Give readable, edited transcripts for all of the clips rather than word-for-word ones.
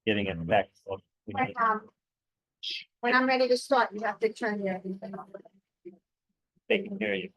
Getting it back. So we Right, can- when I'm ready to start, you have to turn your everything on. They can hear you.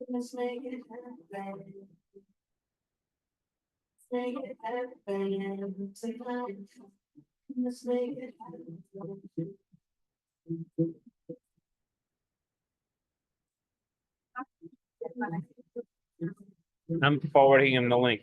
Let's make it happen. Make it happen. Let's make it happen. I'm forwarding him the link.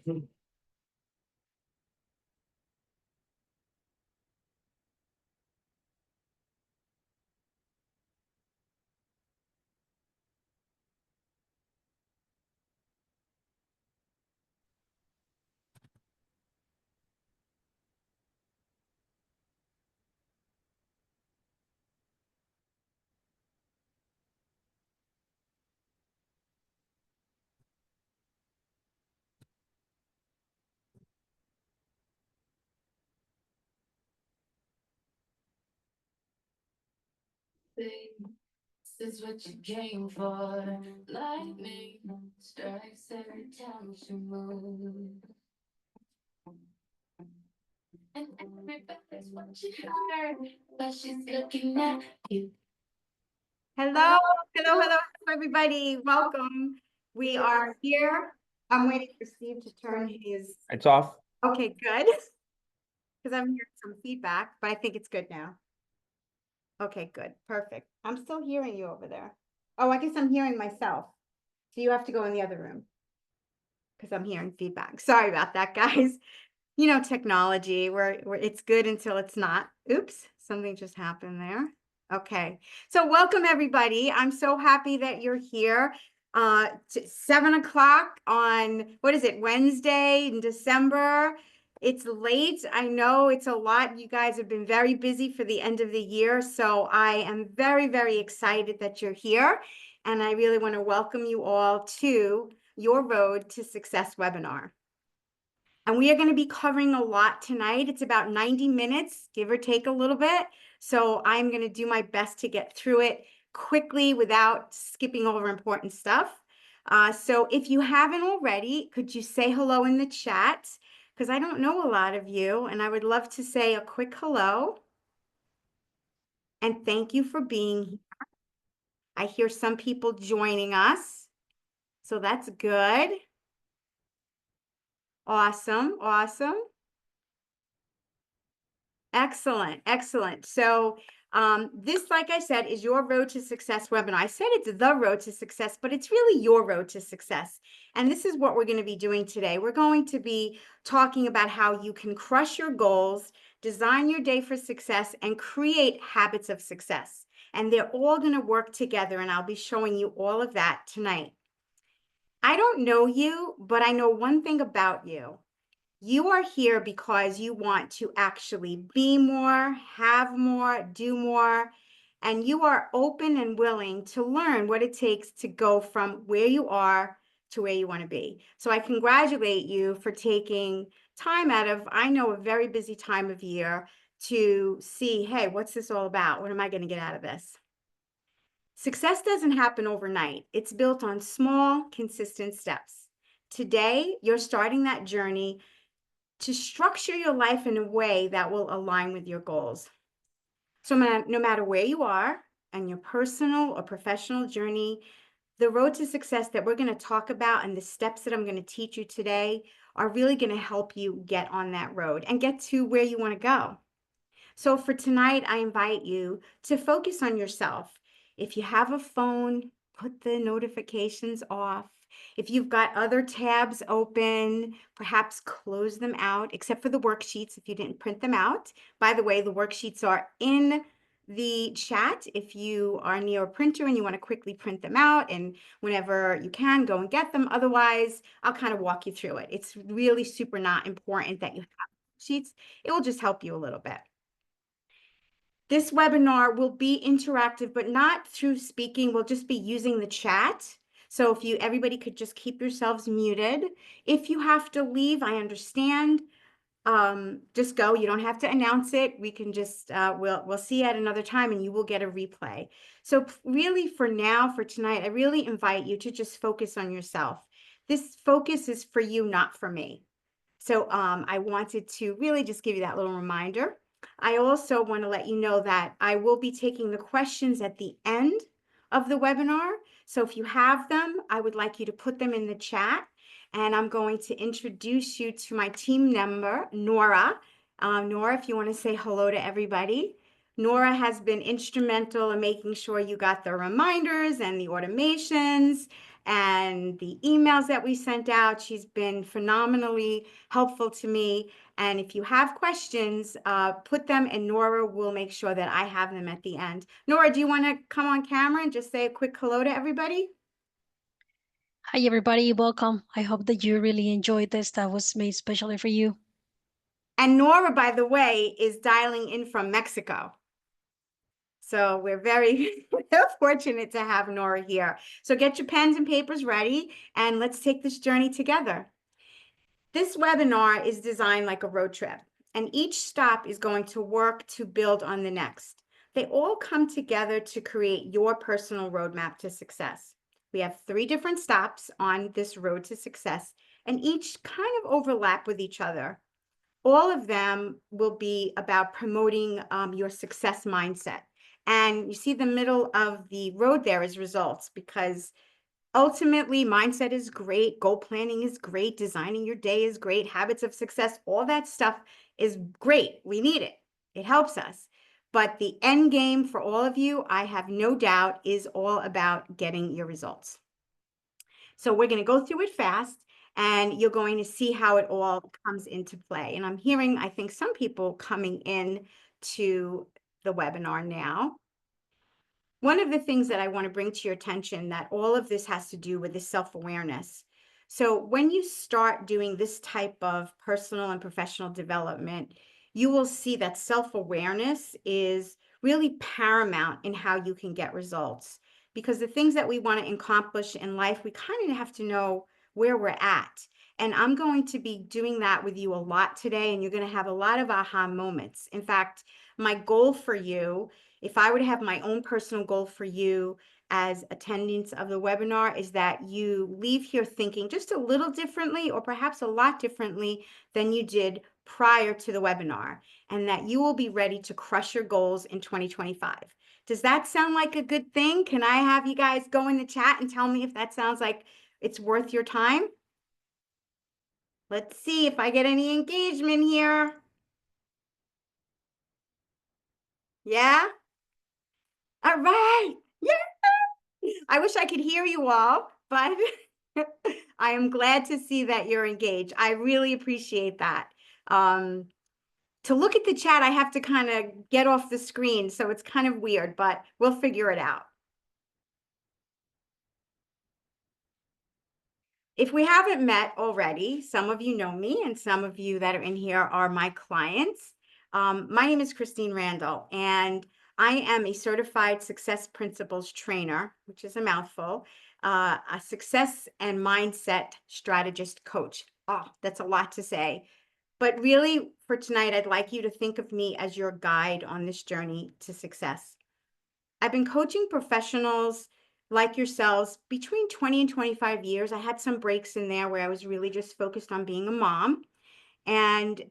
This is what you came for. Lightning strikes every time she moves. And everybody's watching her, but she's looking at you. Hello, hello, everybody. Welcome. We are here. I'm waiting for Steve to turn his, It's off. okay, good. Because I'm hearing some feedback, but I think it's good now. Okay, good, perfect. I'm still hearing you over there. Oh, I guess I'm hearing myself. So you have to go in the other room. Because I'm hearing feedback. Sorry about that, guys. You know, technology, where it's good until it's not. Oops, something just happened there. Okay, so welcome everybody. I'm so happy that you're here. 7 o'clock on, what is it, Wednesday in December. It's late. I know it's a lot. You guys have been very busy for the end of the year. So I am very, very excited that you're here. And I really want to welcome you all to your Road to Success webinar. And we are going to be covering a lot tonight. It's about 90 minutes, give or take a little bit. So I'm going to do my best to get through it quickly without skipping over important stuff. So if you haven't already, could you say hello in the chat? Because I don't know a lot of you, and I would love to say a quick hello. And thank you for being here. I hear some people joining us, so that's good. Awesome, awesome. Excellent, excellent. So This, like I said, is your Road to Success webinar. I said it's the Road to Success, but it's really your Road to Success. And this is what we're going to be doing today. We're going to be talking about how you can crush your goals, design your day for success, and create habits of success. And they're all going to work together, and I'll be showing you all of that tonight. I don't know you, but I know one thing about you. You are here because you want to actually be more, have more, do more, and you are open and willing to learn what it takes to go from where you are to where you want to be. So I congratulate you for taking time out of, I know, a very busy time of year to see, hey, what's this all about? What am I going to get out of this? Success doesn't happen overnight. It's built on small, consistent steps. Today, you're starting that journey to structure your life in a way that will align with your goals. So no matter where you are and your personal or professional journey, the road to success that we're going to talk about and the steps that I'm going to teach you today are really going to help you get on that road and get to where you want to go. So for tonight, I invite you to focus on yourself. If you have a phone, put the notifications off. If you've got other tabs open, perhaps close them out, except for the worksheets if you didn't print them out. By the way, the worksheets are in the chat if you are near a printer and you want to quickly print them out, and whenever you can, go and get them. Otherwise, I'll kind of walk you through it. It's really super not important that you have sheets. It will just help you a little bit. This webinar will be interactive, but not through speaking. We'll just be using the chat. So if everybody could just keep yourselves muted. If you have to leave, I understand. Just go. You don't have to announce it. We can just, we'll see you at another time and you will get a replay. So really for now, for tonight, I really invite you to just focus on yourself. This focus is for you, not for me. So I wanted to really just give you that little reminder. I also want to let you know that I will be taking the questions at the end of the webinar. So if you have them, I would like you to put them in the chat. And I'm going to introduce you to my team member, Nora. Nora, if you want to say hello to everybody. Nora has been instrumental in making sure you got the reminders and the automations and the emails that we sent out. She's been phenomenally helpful to me. And if you have questions, put them and Nora will make sure that I have them at the end. Nora, do you want to come on camera and just say a quick hello to everybody? Hi, everybody. Welcome. I hope that you really enjoyed this. That was made especially for you. And Nora, by the way, is dialing in from Mexico. So we're very fortunate to have Nora here. So get your pens and papers ready and let's take this journey together. This webinar is designed like a road trip, and each stop is going to work to build on the next. They all come together to create your personal roadmap to success. We have 3 different stops on this road to success, and each kind of overlap with each other. All of them will be about promoting your success mindset. And you see the middle of the road there is results, because ultimately mindset is great, goal planning is great, designing your day is great, habits of success, all that stuff is great. We need it. It helps us. But the end game for all of you, I have no doubt, is all about getting your results. So we're going to go through it fast, and you're going to see how it all comes into play. And I'm hearing, I think, some people coming in to the webinar now. One of the things that I want to bring to your attention, that all of this has to do with, is self-awareness. So when you start doing this type of personal and professional development, you will see that self-awareness is really paramount in how you can get results. Because the things that we want to accomplish in life, we kind of have to know where we're at. And I'm going to be doing that with you a lot today, and you're going to have a lot of aha moments. In fact, my goal for you, if I were to have my own personal goal for you as attendants of the webinar, is that you leave here thinking just a little differently, or perhaps a lot differently than you did prior to the webinar, and that you will be ready to crush your goals in 2025. Does that sound like a good thing? Can I have you guys go in the chat and tell me if that sounds like it's worth your time? Let's see if I get any engagement here. Yeah? All right. Yeah. I wish I could hear you all, but I am glad to see that you're engaged. I really appreciate that. To look at the chat, I have to kind of get off the screen, so it's kind of weird, but we'll figure it out. If we haven't met already, some of you know me and some of you that are in here are my clients. My name is Christine Randall, and I am a certified success principles trainer, which is a mouthful, a success and mindset strategist coach. Oh, that's a lot to say. But really, for tonight, I'd like you to think of me as your guide on this journey to success. I've been coaching professionals like yourselves between 20 and 25 years. I had some breaks in there where I was really just focused on being a mom, and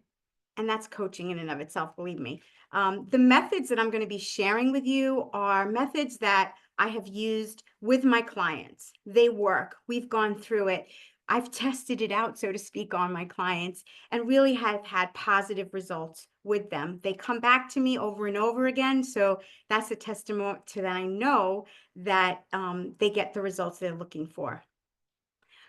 that's coaching in and of itself, believe me. The methods that I'm going to be sharing with you are methods that I have used with my clients. They work. We've gone through it. I've tested it out, so to speak, on my clients and really have had positive results with them. They come back to me over and over again. So that's a testimony to that I know that they get the results they're looking for.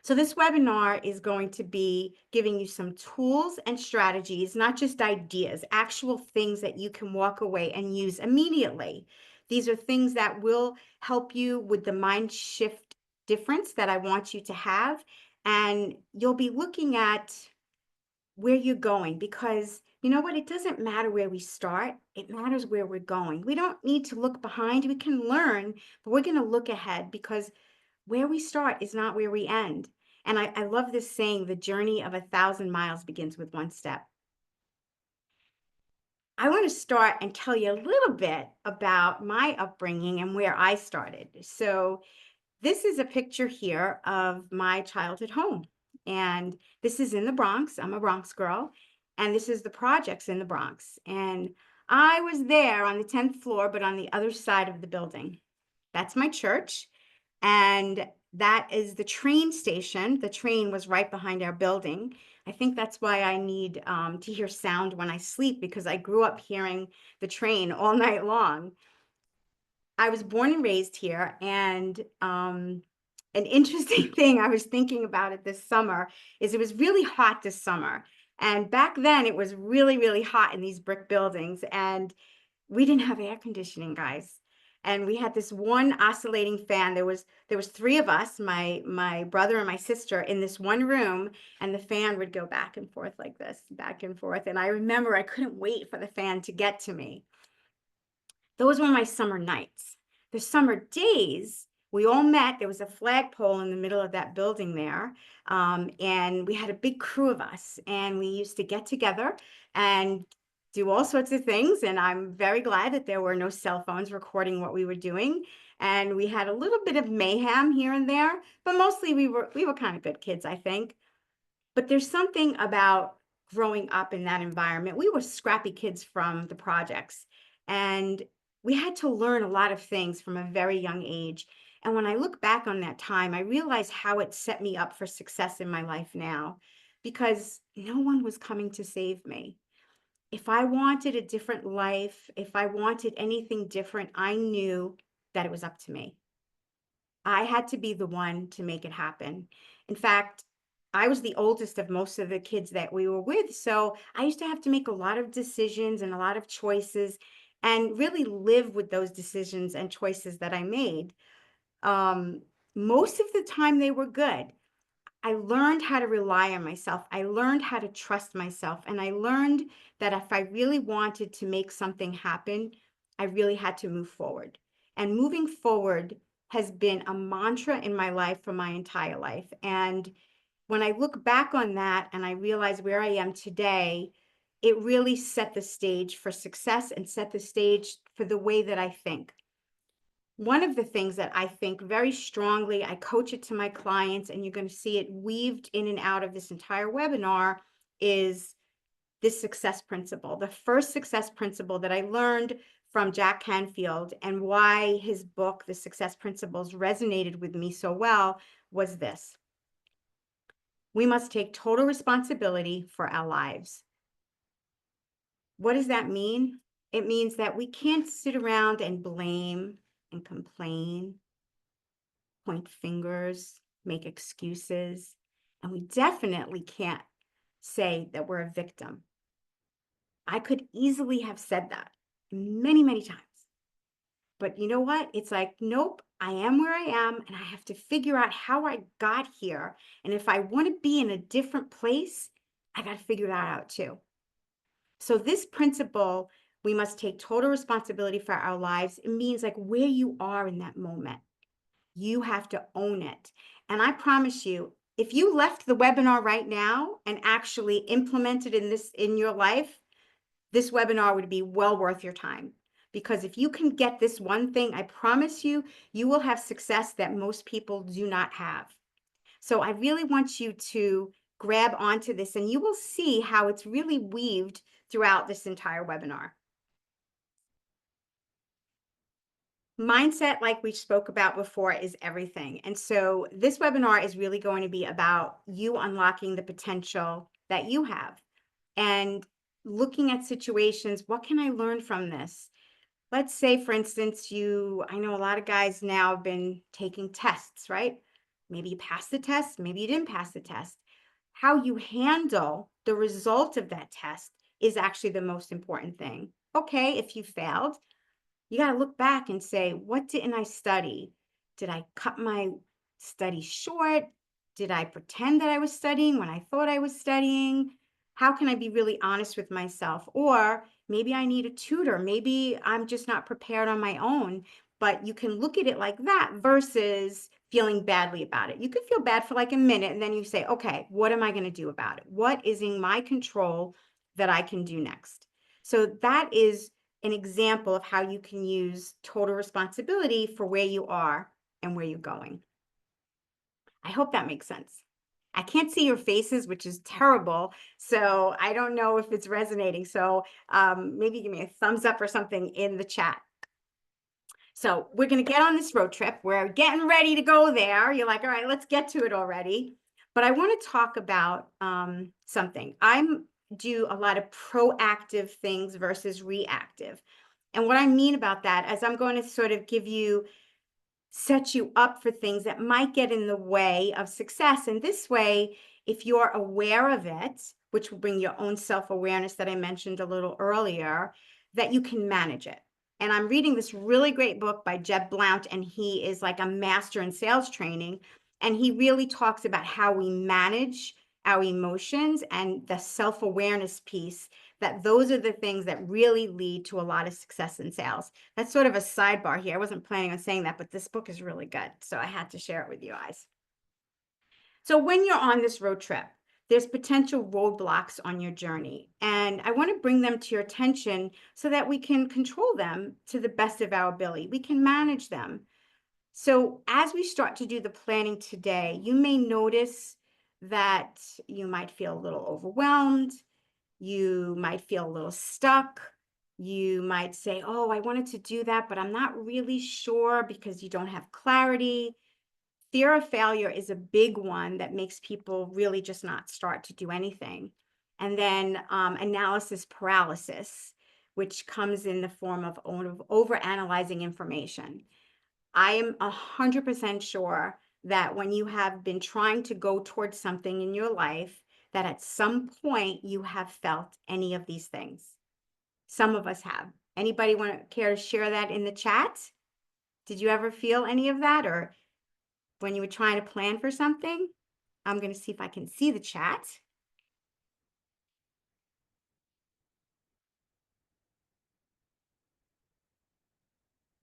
So this webinar is going to be giving you some tools and strategies, not just ideas, actual things that you can walk away and use immediately. These are things that will help you with the mind shift difference that I want you to have. And you'll be looking at where you're going, because you know what? It doesn't matter where we start. It matters where we're going. We don't need to look behind. We can learn, but we're going to look ahead, because where we start is not where we end. And I love this saying, the journey of 1,000 miles begins with one step. I want to start and tell you a little bit about my upbringing and where I started. So this is a picture here of my childhood home. And this is in the Bronx. I'm a Bronx girl. And this is the projects in the Bronx. And I was there on the 10th floor, but on the other side of the building. That's my church. And that is the train station. The train was right behind our building. I think that's why I need to hear sound when I sleep, because I grew up hearing the train all night long. I was born and raised here, and an interesting thing I was thinking about it this summer is it was really hot this summer. And back then it was really, really hot in these brick buildings, and we didn't have air conditioning, guys. And we had this one oscillating fan. There was three of us, my brother and my sister, in this one room, and the fan would go back and forth like this, back and forth. And I remember I couldn't wait for the fan to get to me. Those were my summer nights. The summer days, we all met. There was a flagpole in the middle of that building there. And we had a big crew of us, and we used to get together and do all sorts of things. And I'm very glad that there were no cell phones recording what we were doing. And we had a little bit of mayhem here and there, but mostly we were kind of good kids, I think. But there's something about growing up in that environment. We were scrappy kids from the projects, and we had to learn a lot of things from a very young age. And when I look back on that time, I realize how it set me up for success in my life now, because no one was coming to save me. If I wanted a different life, if I wanted anything different, I knew that it was up to me. I had to be the one to make it happen. In fact, I was the oldest of most of the kids that we were with. So I used to have to make a lot of decisions and a lot of choices, and really live with those decisions and choices that I made. Most of the time they were good. I learned how to rely on myself. I learned how to trust myself. And I learned that if I really wanted to make something happen, I really had to move forward. And moving forward has been a mantra in my life for my entire life. And when I look back on that and I realize where I am today, it really set the stage for success and set the stage for the way that I think. One of the things that I think very strongly, I coach it to my clients, and you're going to see it weaved in and out of this entire webinar, is this success principle. The first success principle that I learned from Jack Canfield, and why his book, The Success Principles, resonated with me so well, was this: we must take total responsibility for our lives. What does that mean? It means that we can't sit around and blame and complain, point fingers, make excuses, and we definitely can't say that we're a victim. I could easily have said that many, many times. But you know what? It's like, nope, I am where I am, and I have to figure out how I got here. And if I want to be in a different place, I got to figure that out too. So this principle, we must take total responsibility for our lives. It means like where you are in that moment. You have to own it. And I promise you, if you left the webinar right now and actually implemented in your life, this webinar would be well worth your time. Because if you can get this one thing, I promise you, you will have success that most people do not have. So I really want you to grab onto this, and you will see how it's really weaved throughout this entire webinar. Mindset, like we spoke about before, is everything. And so this webinar is really going to be about you unlocking the potential that you have and looking at situations. What can I learn from this? Let's say, for instance, I know a lot of guys now have been taking tests, right? Maybe you passed the test, maybe you didn't pass the test. How you handle the result of that test is actually the most important thing. Okay, if you failed, you got to look back and say, what didn't I study? Did I cut my study short? Did I pretend that I was studying when I thought I was studying? How can I be really honest with myself? Or maybe I need a tutor. Maybe I'm just not prepared on my own. But you can look at it like that versus feeling badly about it. You could feel bad for like a minute and then you say, okay, what am I going to do about it? What is in my control that I can do next? So that is an example of how you can use total responsibility for where you are and where you're going. I hope that makes sense. I can't see your faces, which is terrible. So I don't know if it's resonating. So maybe give me a thumbs up or something in the chat. So we're going to get on this road trip. We're getting ready to go there. You're like, all right, let's get to it already. But I want to talk about something. I do a lot of proactive things versus reactive. And what I mean about that is I'm going to sort of set you up for things that might get in the way of success. And this way, if you're aware of it, which will bring your own self-awareness that I mentioned a little earlier, that you can manage it. And I'm reading this really great book by Jeb Blount, and he is like a master in sales training. And he really talks about how we manage our emotions and the self-awareness piece, that those are the things that really lead to a lot of success in sales. That's sort of a sidebar here. I wasn't planning on saying that, but this book is really good. So I had to share it with you guys. So when you're on this road trip, there's potential roadblocks on your journey. And I want to bring them to your attention so that we can control them to the best of our ability. We can manage them. So as we start to do the planning today, you may notice that you might feel a little overwhelmed. You might feel a little stuck. You might say, oh, I wanted to do that, but I'm not really sure, because you don't have clarity. Fear of failure is a big one that makes people really just not start to do anything. And then analysis paralysis, which comes in the form of overanalyzing information. I am 100% sure that when you have been trying to go towards something in your life, that at some point you have felt any of these things. Some of us have. Anybody care to share that in the chat? Did you ever feel any of that? Or when you were trying to plan for something? I'm going to see if I can see the chat.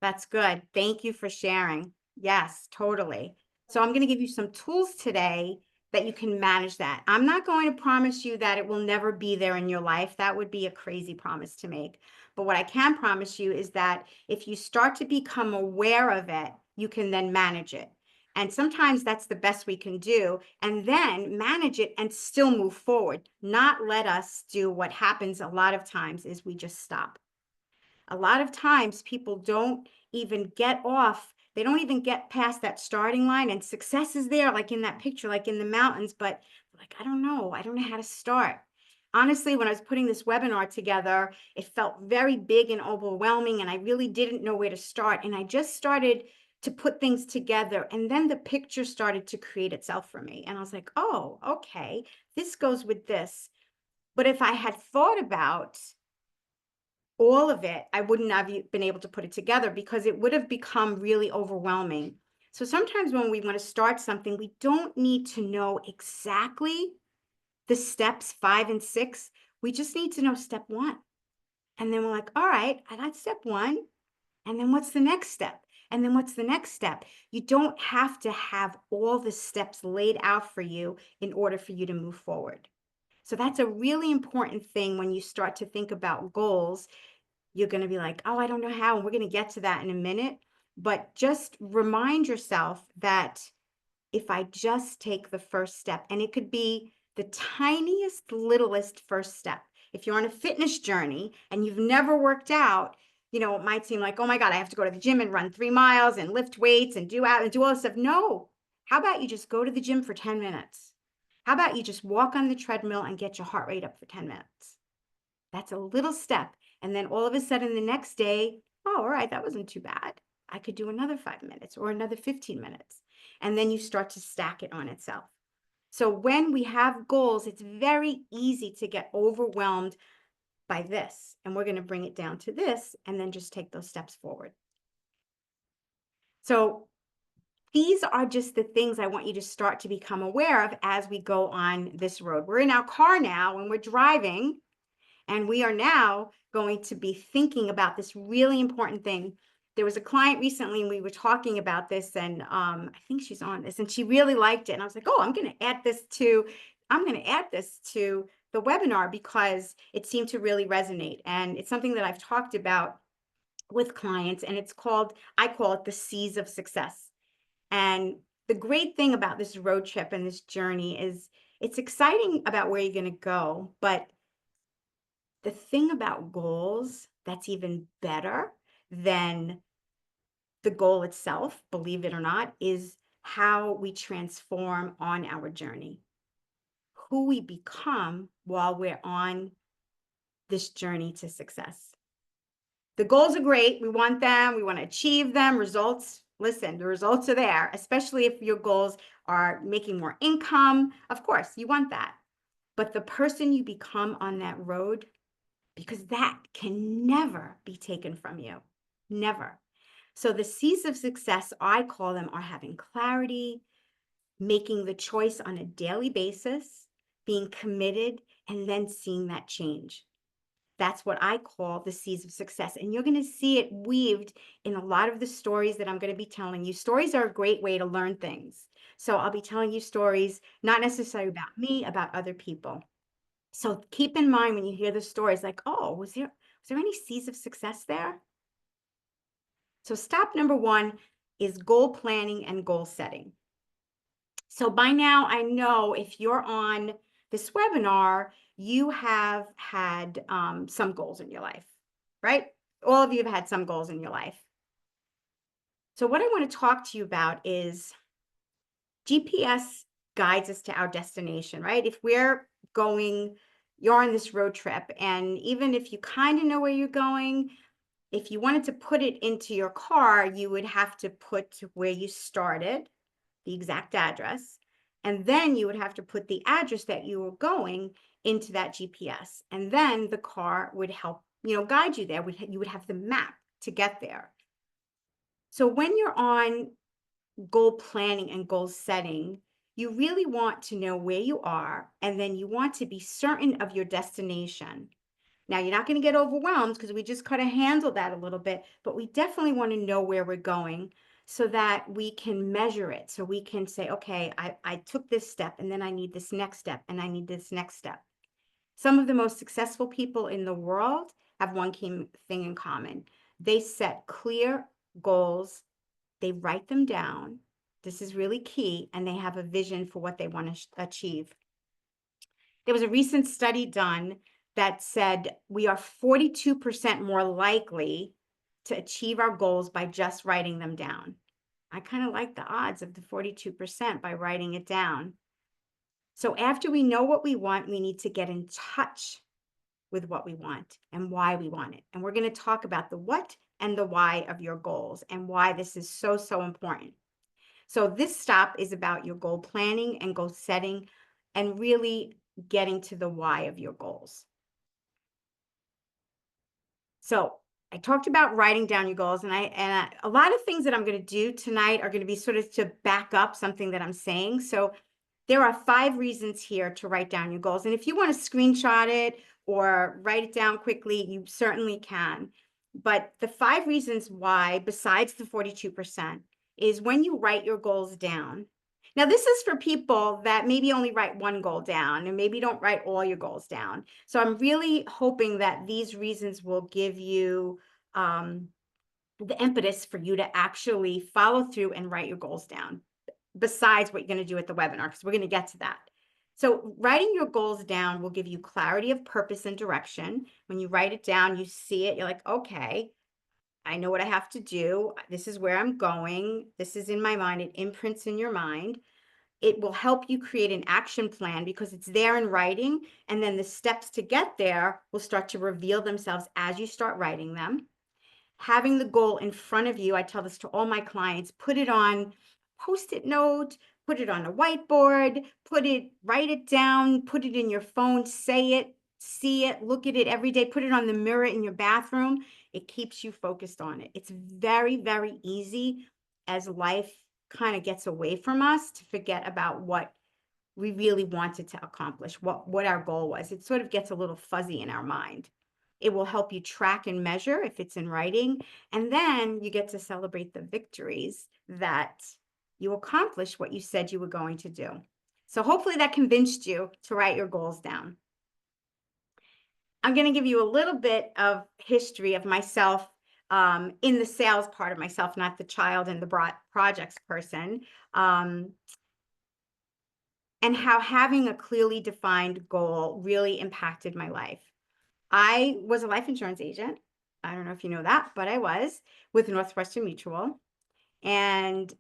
That's good. Thank you for sharing. Yes, totally. So I'm going to give you some tools today that you can manage that. I'm not going to promise you that it will never be there in your life. That would be a crazy promise to make. But what I can promise you is that if you start to become aware of it, you can then manage it. And sometimes that's the best we can do, and then manage it and still move forward. Not let us do what happens a lot of times is we just stop. A lot of times people don't even get off. They don't even get past that starting line, and success is there, like in that picture, like in the mountains, but like, I don't know how to start. honestly, when I was putting this webinar together, it felt very big and overwhelming, and I really didn't know where to start. And I just started to put things together, and then the picture started to create itself for me. And I was like, oh, okay, this goes with this. But if I had thought about all of it, I wouldn't have been able to put it together because it would have become really overwhelming. So sometimes when we want to start something, we don't need to know exactly the steps 5 and 6. We just need to know step 1. And then we're like, all right, I got step 1. And then what's the next step? And then what's the next step? You don't have to have all the steps laid out for you in order for you to move forward. So that's a really important thing when you start to think about goals. You're going to be like, oh, I don't know how. And we're going to get to that in a minute. But just remind yourself that if I just take the first step, and it could be the tiniest, littlest first step. If you're on a fitness journey and you've never worked out, you know, it might seem like, oh my God, I have to go to the gym and run 3 miles and lift weights and do all this stuff. No. How about you just go to the gym for 10 minutes? How about you just walk on the treadmill and get your heart rate up for 10 minutes? That's a little step. And then all of a sudden the next day, oh, all right, that wasn't too bad. I could do another 5 minutes or another 15 minutes. And then you start to stack it on itself. So when we have goals, it's very easy to get overwhelmed by this. And we're going to bring it down to this and then just take those steps forward. So these are just the things I want you to start to become aware of as we go on this road. We're in our car now and we're driving, and we are now going to be thinking about this really important thing. There was a client recently, and we were talking about this, and I think she's on this, and she really liked it. And I was like, oh, I'm going to add this to the webinar because it seemed to really resonate. And it's something that I've talked about with clients, and I call it the C's of success. And the great thing about this road trip and this journey is it's exciting about where you're going to go, but the thing about goals that's even better than the goal itself, believe it or not, is how we transform on our journey, who we become while we're on this journey to success. The goals are great. We want them. We want to achieve them. Results, listen, the results are there, especially if your goals are making more income. Of course, you want that. But the person you become on that road, because that can never be taken from you. Never. So the C's of success, I call them, are having clarity, making the choice on a daily basis, being committed, and then seeing that change. That's what I call the C's of success. And you're going to see it weaved in a lot of the stories that I'm going to be telling you. Stories are a great way to learn things. So I'll be telling you stories, not necessarily about me, about other people. So keep in mind when you hear the stories, like, oh, was there any C's of success there? So step number 1 is goal planning and goal setting. So by now, I know if you're on this webinar, you have had some goals in your life, right? All of you have had some goals in your life. So what I want to talk to you about is GPS guides us to our destination, right? If you're on this road trip, and even if you kind of know where you're going, if you wanted to put it into your car, you would have to put where you started, the exact address, and then you would have to put the address that you were going into that GPS. And then the car would help, guide you there. You would have the map to get there. So when you're on goal planning and goal setting, you really want to know where you are, and then you want to be certain of your destination. Now, you're not going to get overwhelmed because we just kind of handled that a little bit, but we definitely want to know where we're going so that we can measure it. So we can say, okay, I took this step, and then I need this next step, and I need this next step. Some of the most successful people in the world have one key thing in common. They set clear goals. They write them down. This is really key. And they have a vision for what they want to achieve. There was a recent study done that said we are 42% more likely to achieve our goals by just writing them down. I kind of like the odds of the 42% by writing it down. So after we know what we want, we need to get in touch with what we want and why we want it. And we're going to talk about the what and the why of your goals and why this is so, so important. So this stop is about your goal planning and goal setting and really getting to the why of your goals. So I talked about writing down your goals, and a lot of things that I'm going to do tonight are going to be sort of to back up something that I'm saying. So there are 5 reasons here to write down your goals. And if you want to screenshot it or write it down quickly, you certainly can. But the 5 reasons why, besides the 42%, is when you write your goals down. Now, this is for people that maybe only write one goal down and maybe don't write all your goals down. So I'm really hoping that these reasons will give you the impetus for you to actually follow through and write your goals down, besides what you're going to do at the webinar, because we're going to get to that. So writing your goals down will give you clarity of purpose and direction. When you write it down, you see it, you're like, okay, I know what I have to do. This is where I'm going. This is in my mind. It imprints in your mind. It will help you create an action plan because it's there in writing. And then the steps to get there will start to reveal themselves as you start writing them. Having the goal in front of you, I tell this to all my clients, put it on Post-it note, put it on a whiteboard, write it down, put it in your phone, say it, see it, look at it every day, put it on the mirror in your bathroom. It keeps you focused on it. It's very, very easy as life kind of gets away from us to forget about what we really wanted to accomplish, what our goal was. It sort of gets a little fuzzy in our mind. It will help you track and measure if it's in writing. And then you get to celebrate the victories that you accomplish what you said you were going to do. So hopefully that convinced you to write your goals down. I'm going to give you a little bit of history of myself in the sales part of myself, not the child and the projects person, and how having a clearly defined goal really impacted my life. I was a life insurance agent. I don't know if you know that, but I was with Northwestern Mutual. And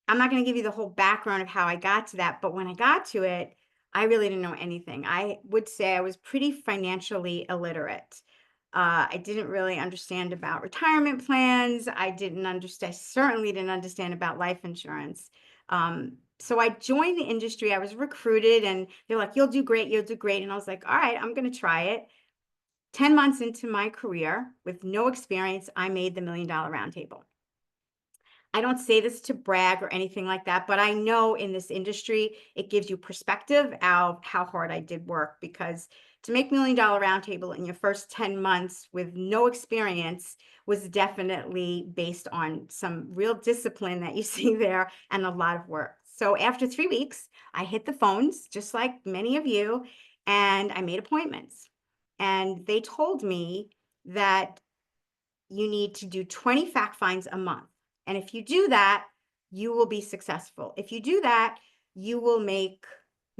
I'm not going to give you the whole background of how I got to that, but when I got to it, I really didn't know anything. I would say I was pretty financially illiterate. I didn't really understand about retirement plans. I certainly didn't understand about life insurance. So I joined the industry. I was recruited and they're like, you'll do great, you'll do great. And I was like, all right, I'm going to try it. 10 months into my career with no experience, I made the $1 Million Roundtable. I don't say this to brag or anything like that, but I know in this industry, it gives you perspective of how hard I did work, because to make $1 Million Roundtable in your first 10 months with no experience was definitely based on some real discipline that you see there and a lot of work. So after 3 weeks, I hit the phones, just like many of you, and I made appointments. And they told me that you need to do 20 fact finds a month. And if you do that, you will be successful. If you do that, you will make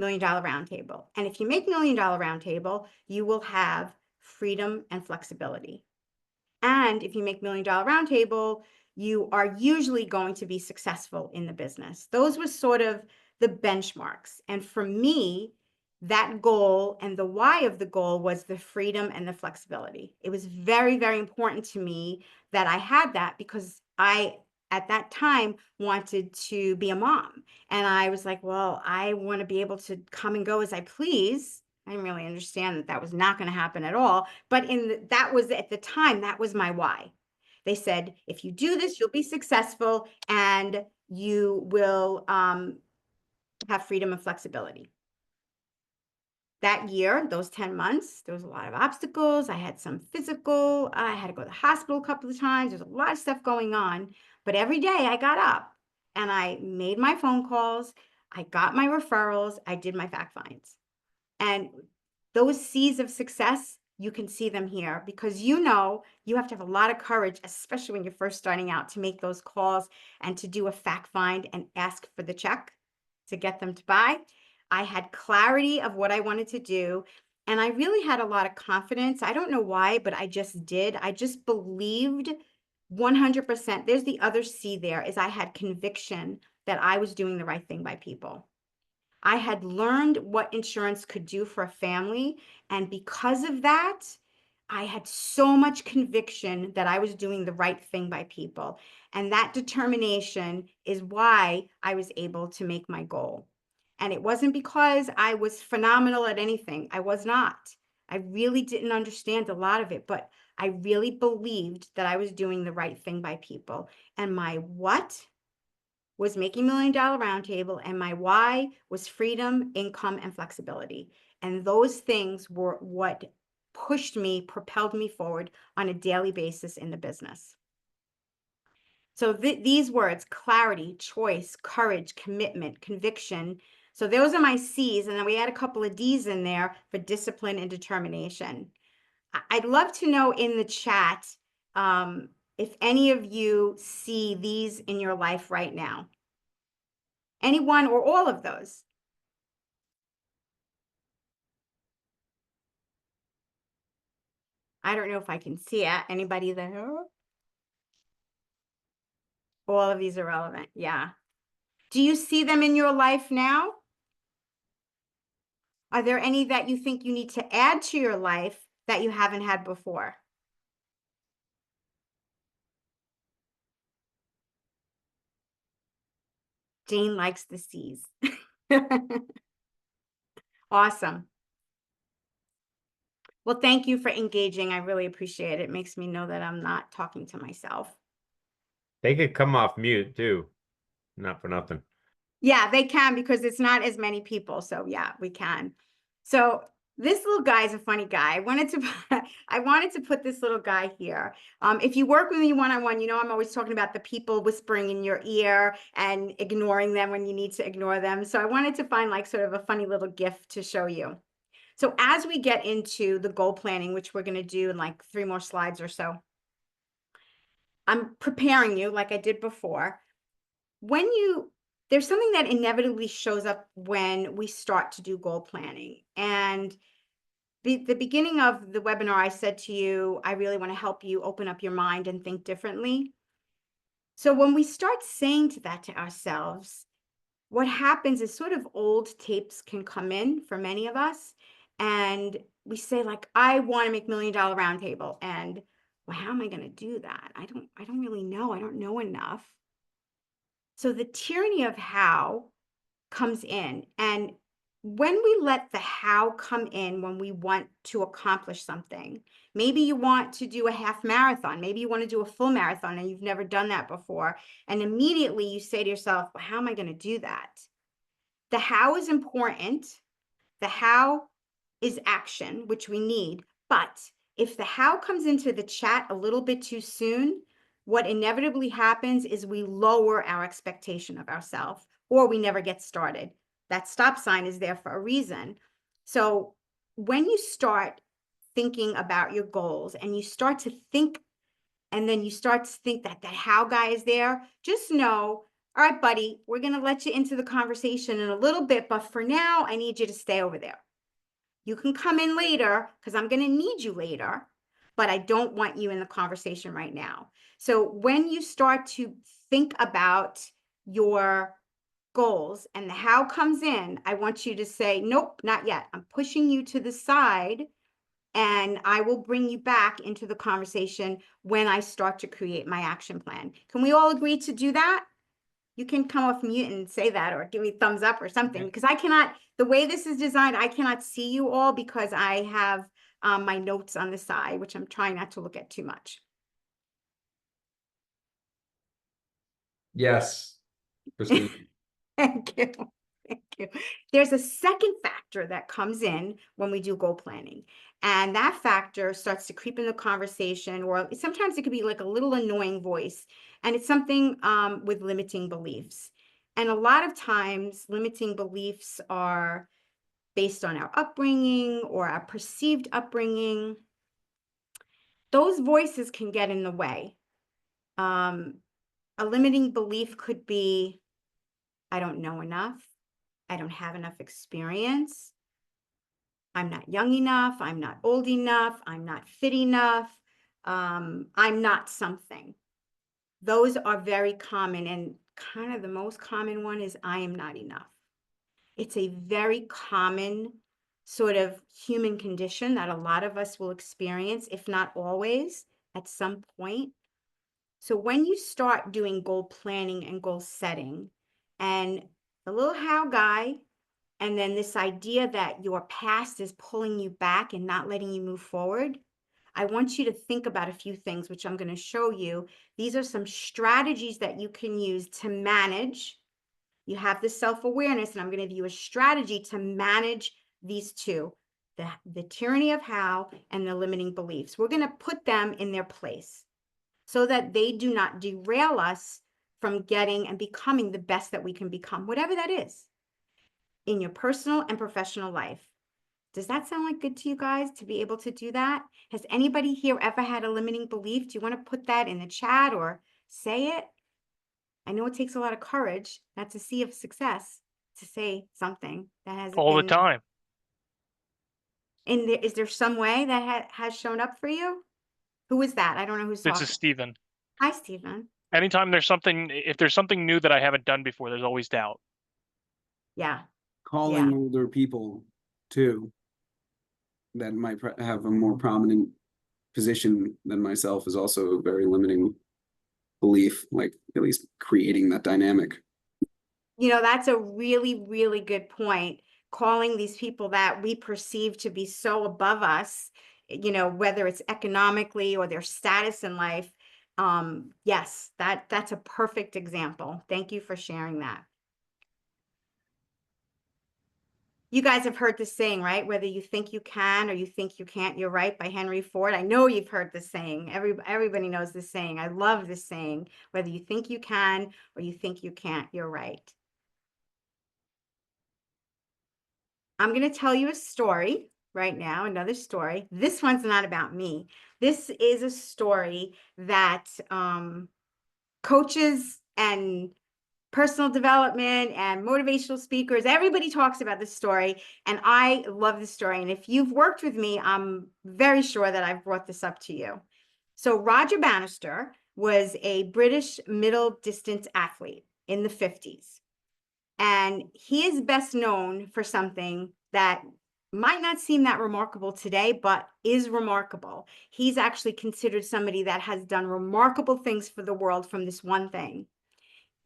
$1 Million Roundtable. And if you make $1 Million Roundtable, you will have freedom and flexibility. And if you make $1 Million Roundtable, you are usually going to be successful in the business. Those were sort of the benchmarks. And for me, that goal and the why of the goal was the freedom and the flexibility. It was very, very important to me that I had that, because I, at that time, wanted to be a mom. And I was like, well, I want to be able to come and go as I please. I didn't really understand that that was not going to happen at all. But that was at the time, that was my why. They said, if you do this, you'll be successful and you will have freedom and flexibility. That year, those 10 months, there was a lot of obstacles. I had some physical, I had to go to the hospital a couple of times. There's a lot of stuff going on. But every day I got up and I made my phone calls. I got my referrals. I did my fact finds. And those C's of success, you can see them here, because you have to have a lot of courage, especially when you're first starting out, to make those calls and to do a fact find and ask for the check to get them to buy. I had clarity of what I wanted to do, and I really had a lot of confidence. I don't know why, but I just did. I just believed 100%. There's the other C there, is I had conviction that I was doing the right thing by people. I had learned what insurance could do for a family. And because of that, I had so much conviction that I was doing the right thing by people. And that determination is why I was able to make my goal. And it wasn't because I was phenomenal at anything. I was not. I really didn't understand a lot of it, but I really believed that I was doing the right thing by people. And my what was making $1 Million Roundtable, and my why was freedom, income, and flexibility. And those things were what pushed me, propelled me forward on a daily basis in the business. So these words, clarity, choice, courage, commitment, conviction. So those are my C's, and then we add a couple of D's in there for discipline and determination. I'd love to know in the chat if any of you see these in your life right now. Any one or all of those. I don't know if I can see it. Anybody there? All of these are relevant. Yeah. Do you see them in your life now? Are there any that you think you need to add to your life that you haven't had before? Jane likes the C's. Awesome. Well, thank you for engaging. I really appreciate it. It makes me know that I'm not talking to myself. They could come off mute too. Not for nothing. Yeah, they can because it's not as many people. So yeah, we can. So this little guy is a funny guy. I wanted to put this little guy here. If you work with me one-on-one, you know I'm always talking about the people whispering in your ear and ignoring them when you need to ignore them. So I wanted to find like sort of a funny little gift to show you. So as we get into the goal planning, which we're going to do in like 3 more slides or so, I'm preparing you like I did before. There's something that inevitably shows up when we start to do goal planning. And the beginning of the webinar, I said to you, I really want to help you open up your mind and think differently. So when we start saying that to ourselves, what happens is sort of old tapes can come in for many of us. And we say like, I want to make $1 Million Roundtable. And well, how am I going to do that? I don't really know. I don't know enough. So the tyranny of how comes in. And when we let the how come in, when we want to accomplish something, maybe you want to do a half marathon, maybe you want to do a full marathon and you've never done that before. And immediately you say to yourself, well, how am I going to do that? The how is important. The how is action, which we need. But if the how comes into the chat a little bit too soon, what inevitably happens is we lower our expectation of ourselves, or we never get started. That stop sign is there for a reason. So when you start thinking about your goals and you start to think, and then you start to think that that how guy is there, just know, all right, buddy, we're going to let you into the conversation in a little bit, but for now, I need you to stay over there. You can come in later because I'm going to need you later, but I don't want you in the conversation right now. So when you start to think about your goals and the how comes in, I want you to say, nope, not yet. I'm pushing you to the side and I will bring you back into the conversation when I start to create my action plan. Can we all agree to do that? You can come off mute and say that or give me thumbs up or something, because I cannot, the way this is designed, I cannot see you all because I have my notes on the side, which I'm trying not to look at too much. Yes. Christine. Thank you. Thank you. There's a second factor that comes in when we do goal planning. And that factor starts to creep in the conversation, or sometimes it could be like a little annoying voice. And it's something with limiting beliefs. And a lot of times, limiting beliefs are based on our upbringing or our perceived upbringing. Those voices can get in the way. A limiting belief could be, I don't know enough. I don't have enough experience. I'm not young enough. I'm not old enough. I'm not fit enough. I'm not something. Those are very common, and kind of the most common one is I am not enough. It's a very common sort of human condition that a lot of us will experience, if not always, at some point. So when you start doing goal planning and goal setting, and the little how guy, and then this idea that your past is pulling you back and not letting you move forward, I want you to think about a few things, which I'm going to show you. These are some strategies that you can use to manage. You have the self-awareness, and I'm going to give you a strategy to manage these two, the tyranny of how and the limiting beliefs. We're going to put them in their place so that they do not derail us from getting and becoming the best that we can become, whatever that is, in your personal and professional life. Does that sound like good to you guys to be able to do that? Has anybody here ever had a limiting belief? Do you want to put that in the chat or say it? I know it takes a lot of courage. That's a sea of success to say something that has All the been. time. And is there some way that has shown up for you? Who is that? I don't know who's This talking. is Steven. Hi, Stephen. Anytime there's something, if there's something new that I haven't done before, there's always doubt. Yeah. Calling Yeah. older people too that might have a more prominent position than myself is also a very limiting belief, like at least creating that dynamic. You know, that's a really, really good point. Calling these people that we perceive to be so above us, you know, whether it's economically or their status in life. Yes, that's a perfect example. Thank you for sharing that. You guys have heard this saying, right? Whether you think you can or you think you can't, you're right, by Henry Ford. I know you've heard this saying. Everybody knows this saying. I love this saying. Whether you think you can or you think you can't, you're right. I'm going to tell you a story right now, another story. This one's not about me. This is a story that coaches and personal development and motivational speakers, everybody talks about this story, and I love this story. And if you've worked with me, I'm very sure that I've brought this up to you. So Roger Bannister was a British middle distance athlete in the 50s. And he is best known for something that might not seem that remarkable today, but is remarkable. He's actually considered somebody that has done remarkable things for the world from this one thing.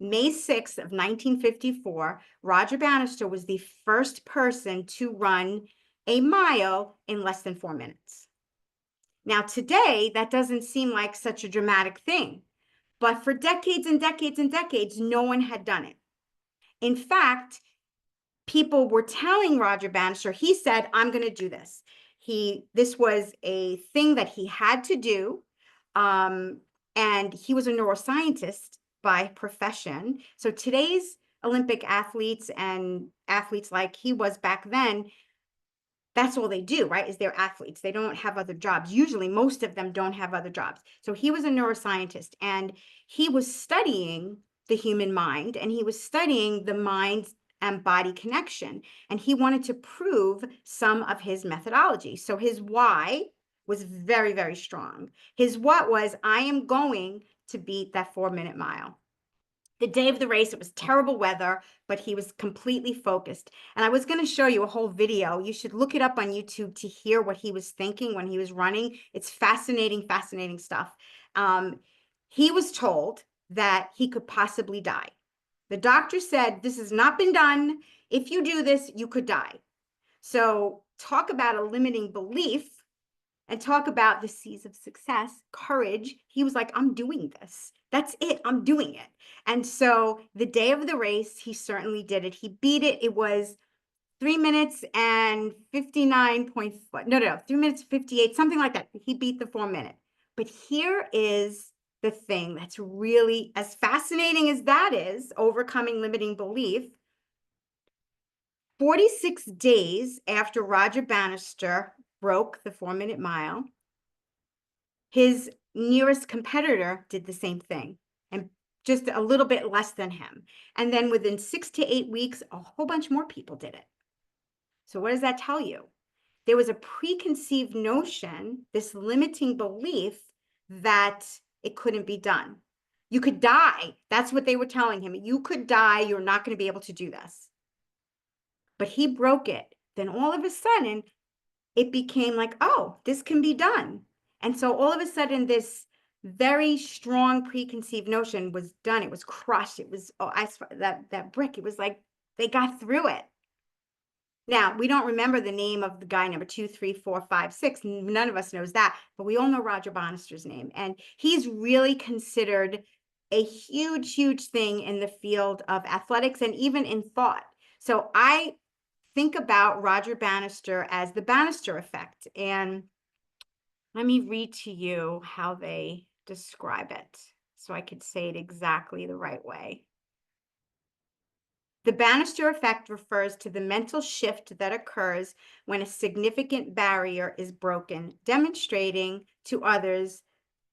May 6th of 1954, Roger Bannister was the first person to run a mile in less than 4 minutes. Now, today, that doesn't seem like such a dramatic thing, but for decades and decades and decades, no one had done it. In fact, people were telling Roger Bannister, he said, I'm going to do this. This was a thing that he had to do. And he was a neuroscientist by profession. So today's Olympic athletes and athletes like he was back then, that's all they do, right? Is they're athletes. They don't have other jobs. Usually, most of them don't have other jobs. So he was a neuroscientist, and he was studying the human mind, and he was studying the mind and body connection. And he wanted to prove some of his methodology. So his why was very, very strong. His what was, I am going to beat that 4-minute mile. The day of the race, it was terrible weather, but he was completely focused. And I was going to show you a whole video. You should look it up on YouTube to hear what he was thinking when he was running. It's fascinating, fascinating stuff. He was told that he could possibly die. The doctor said, this has not been done. If you do this, you could die. So talk about a limiting belief and talk about the C's of success, courage. He was like, I'm doing this. That's it. I'm doing it. And so the day of the race, he certainly did it. He beat it. It was 3 minutes and 59 point, no, 3 minutes 58, something like that. He beat the 4-minute. But here is the thing that's really as fascinating as that is, overcoming limiting belief. 46 days after Roger Bannister broke the 4-minute mile, his nearest competitor did the same thing, and just a little bit less than him. And then within 6 to 8 weeks, a whole bunch more people did it. So what does that tell you? There was a preconceived notion, this limiting belief, that it couldn't be done. You could die. That's what they were telling him. You could die. You're not going to be able to do this. but he broke it. Then all of a sudden, it became like, oh, this can be done. And so all of a sudden, this very strong preconceived notion was done. It was crushed. It was, oh, that brick, it was like they got through it. Now, we don't remember the name of the guy number 2, 3, 4, 5, 6. None of us knows that, but we all know Roger Bannister's name. And he's really considered a huge, huge thing in the field of athletics and even in thought. So I think about Roger Bannister as the Bannister effect. And let me read to you how they describe it so I could say it exactly the right way. The Bannister effect refers to the mental shift that occurs when a significant barrier is broken, demonstrating to others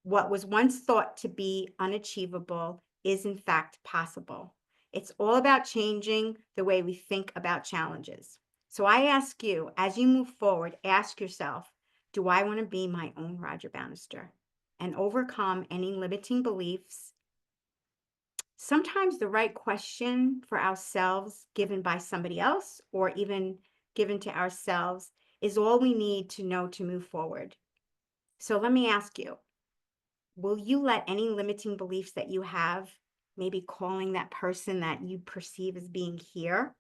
what was once thought to be unachievable is in fact possible. It's all about changing the way we think about challenges. So I ask you, as you move forward, ask yourself, do I want to be my own Roger Bannister and overcome any limiting beliefs? Sometimes the right question for ourselves given by somebody else or even given to ourselves is all we need to know to move forward. So let me ask you, will you let any limiting beliefs that you have, maybe calling that person that you perceive as being here,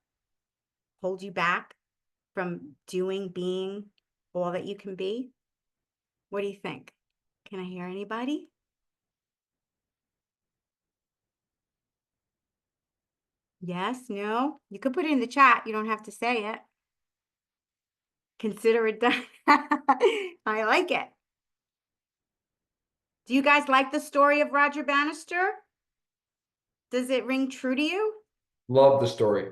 hold you back from doing, being all that you can be? What do you think? Can I hear anybody? Yes, no? You could put it in the chat. You don't have to say it. Consider it done. I like it. Do you guys like the story of Roger Bannister? Does it ring true to you? Love the story.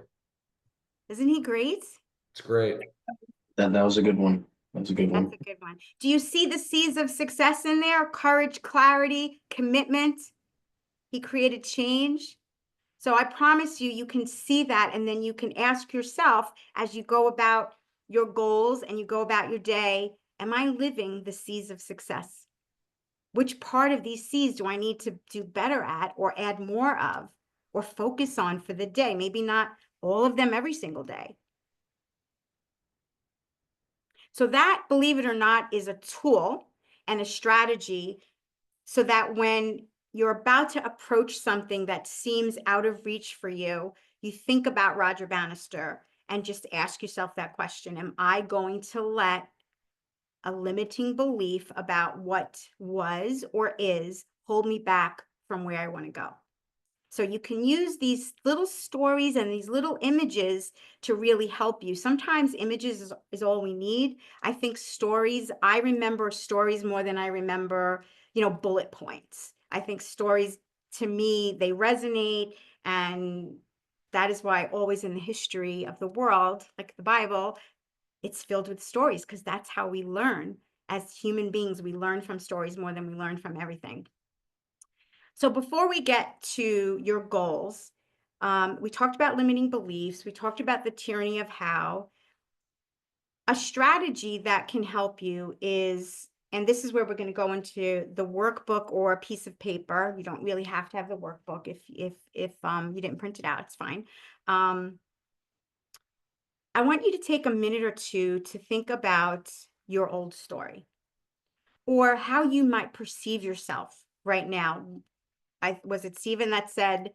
Isn't he great? It's great. That was a good one. That's a good one. That's a good one. Do you see the C's of success in there? Courage, clarity, commitment. He created change. So I promise you, you can see that, and then you can ask yourself as you go about your goals and you go about your day, am I living the C's of success? Which part of these C's do I need to do better at or add more of or focus on for the day? Maybe not all of them every single day. So that, believe it or not, is a tool and a strategy so that when you're about to approach something that seems out of reach for you, you think about Roger Bannister and just ask yourself that question. Am I going to let a limiting belief about what was or is hold me back from where I want to go? So you can use these little stories and these little images to really help you. Sometimes images is all we need. I think stories, I remember stories more than I remember, bullet points. I think stories, to me, they resonate, and that is why always in the history of the world, like the Bible, it's filled with stories, because that's how we learn. As human beings, we learn from stories more than we learn from everything. So before we get to your goals, we talked about limiting beliefs. We talked about the tyranny of how. A strategy that can help you is, and this is where we're going to go into the workbook or a piece of paper. You don't really have to have the workbook if you didn't print it out, it's fine. I want you to take a minute or two to think about your old story or how you might perceive yourself right now. Was it Stephen that said,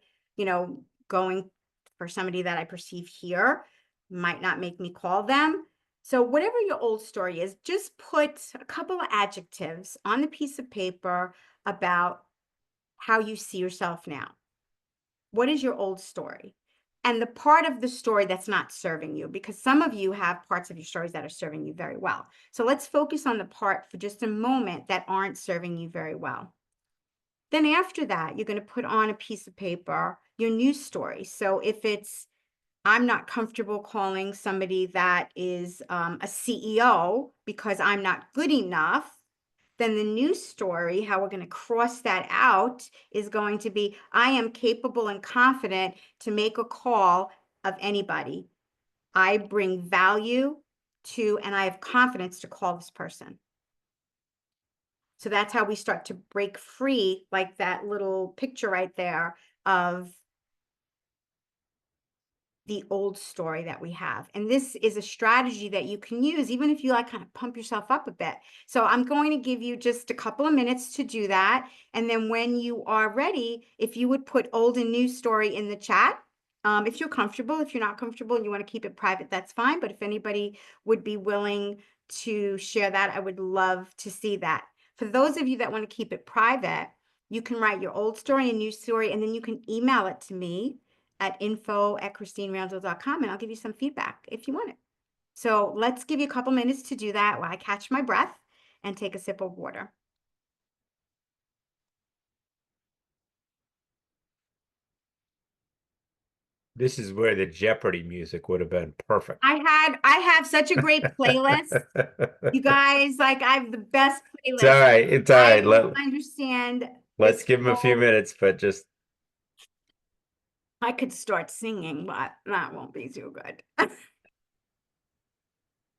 going for somebody that I perceive here might not make me call them? So whatever your old story is, just put a couple of adjectives on the piece of paper about how you see yourself now. What is your old story? And the part of the story that's not serving you, because some of you have parts of your stories that are serving you very well. So let's focus on the part for just a moment that aren't serving you very well. Then after that, you're going to put on a piece of paper your new story. So if it's, I'm not comfortable calling somebody that is a CEO because I'm not good enough, then the new story, how we're going to cross that out, is going to be, I am capable and confident to make a call of anybody. I bring value to, and I have confidence to call this person. So that's how we start to break free, like that little picture right there of the old story that we have. And this is a strategy that you can use even if you like kind of pump yourself up a bit. So I'm going to give you just a couple of minutes to do that. And then when you are ready, if you would put old and new story in the chat, if you're comfortable. If you're not comfortable and you want to keep it private, that's fine. But if anybody would be willing to share that, I would love to see that. For those of you that want to keep it private, you can write your old story and new story, and then you can email it to me at info@christinerandall.com, and I'll give you some feedback if you want it. So let's give you a couple minutes to do that while I catch my breath and take a sip of water. This is where the Jeopardy music would have been perfect. I have such a great playlist. You guys, like, I have the best playlist. It's all right. It's all I right. don't understand. Let's this give him a few whole- minutes, but just I could start singing, but that won't be too good.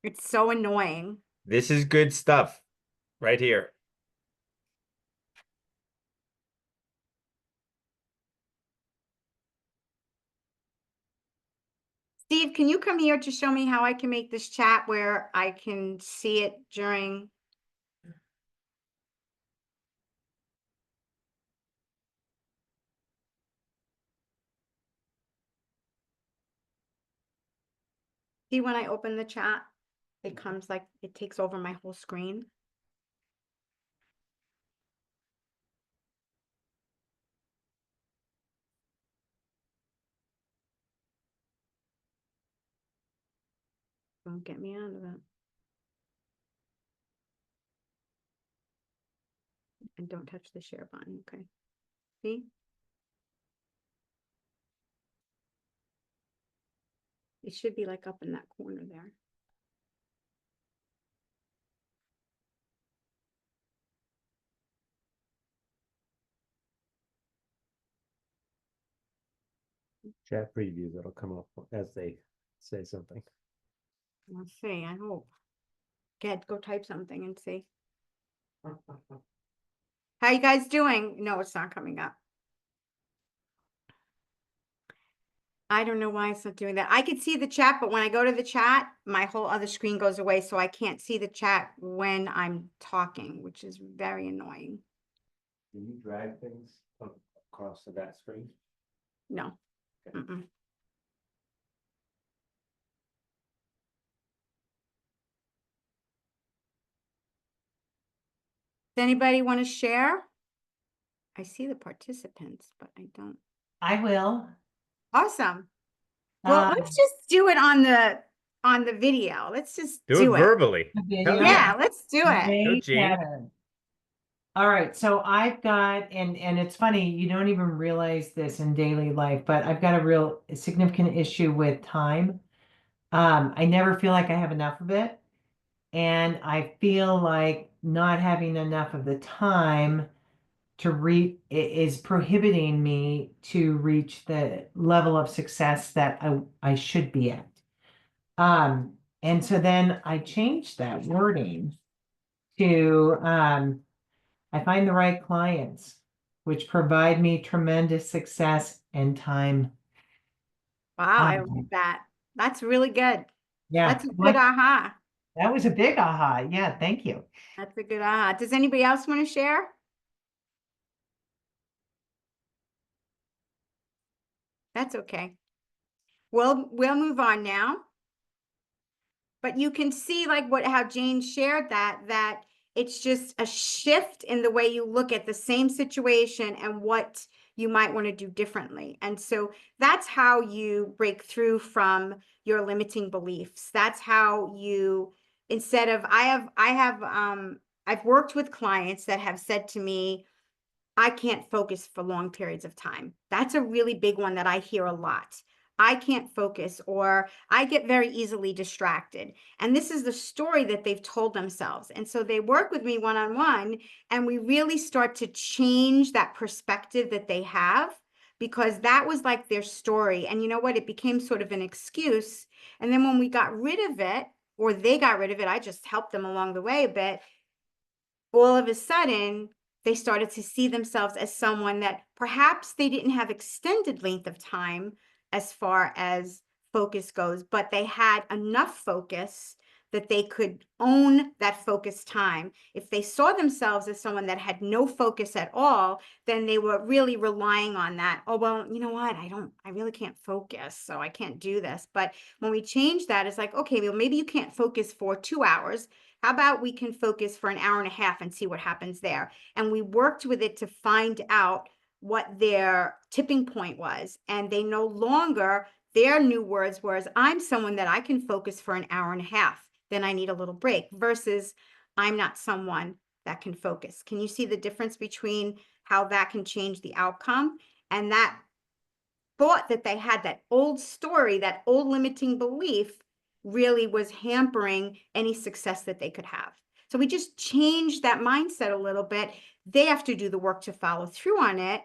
It's so annoying. this is good stuff right here. Steve, can you come here to show me how I can make this chat where I can see it during? See, when I open the chat, it comes like, it takes over my whole screen. Don't get me out of it. And don't touch the share button, okay? See? It should be like up in that corner there. Chat previews, it'll come up as they say something. Let's see, I hope. Go type something and see. How you guys doing? No, it's not coming up. I don't know why it's not doing that. I could see the chat, but when I go to the chat, my whole other screen goes away, so I can't see the chat when I'm talking, which is very annoying. Can you drag things across to that screen? No. Mm-mm. Does anybody want to share? I see the participants, but I don't. I will. Awesome. Well, let's just do it on the video. Let's just Do it verbally. Video. Hell Yeah, let's do it. Go, Way Gene. better. All right, so I've got, and it's funny, you don't even realize this in daily life, but I've got a real significant issue with time. I never feel like I have enough of it. And I feel like not having enough of the time to reach is prohibiting me to reach the level of success that I should be at. And so then I changed that wording to I find the right clients, which provide me tremendous success and time. Wow, I like that. That's really good. Yeah, That's a good aha. that was a big aha. Yeah, thank you. That's a good aha. Does anybody else want to share? That's okay. We'll move on now. But you can see like how Jane shared that it's just a shift in the way you look at the same situation and what you might want to do differently. And so that's how you break through from your limiting beliefs. That's how you, instead of, I've worked with clients that have said to me, I can't focus for long periods of time. That's a really big one that I hear a lot. I can't focus, or I get very easily distracted. And this is the story that they've told themselves. And so they work with me one-on-one, and we really start to change that perspective that they have, because that was like their story. And you know what? It became sort of an excuse. And then when we got rid of it, or they got rid of it, I just helped them along the way a bit. All of a sudden, they started to see themselves as someone that perhaps they didn't have extended length of time as far as focus goes, but they had enough focus that they could own that focus time. If they saw themselves as someone that had no focus at all, then they were really relying on that. Oh, well, you know what? I really can't focus, so I can't do this. But when we change that, it's like, okay, well, maybe you can't focus for 2 hours. How about we can focus for an hour and a half and see what happens there? And we worked with it to find out what their tipping point was. And they no longer, their new words was, I'm someone that I can focus for an hour and a half. Then I need a little break, versus I'm not someone that can focus. Can you see the difference between how that can change the outcome? And that thought that they had, that old story, that old limiting belief, really was hampering any success that they could have. So we just changed that mindset a little bit. They have to do the work to follow through on it.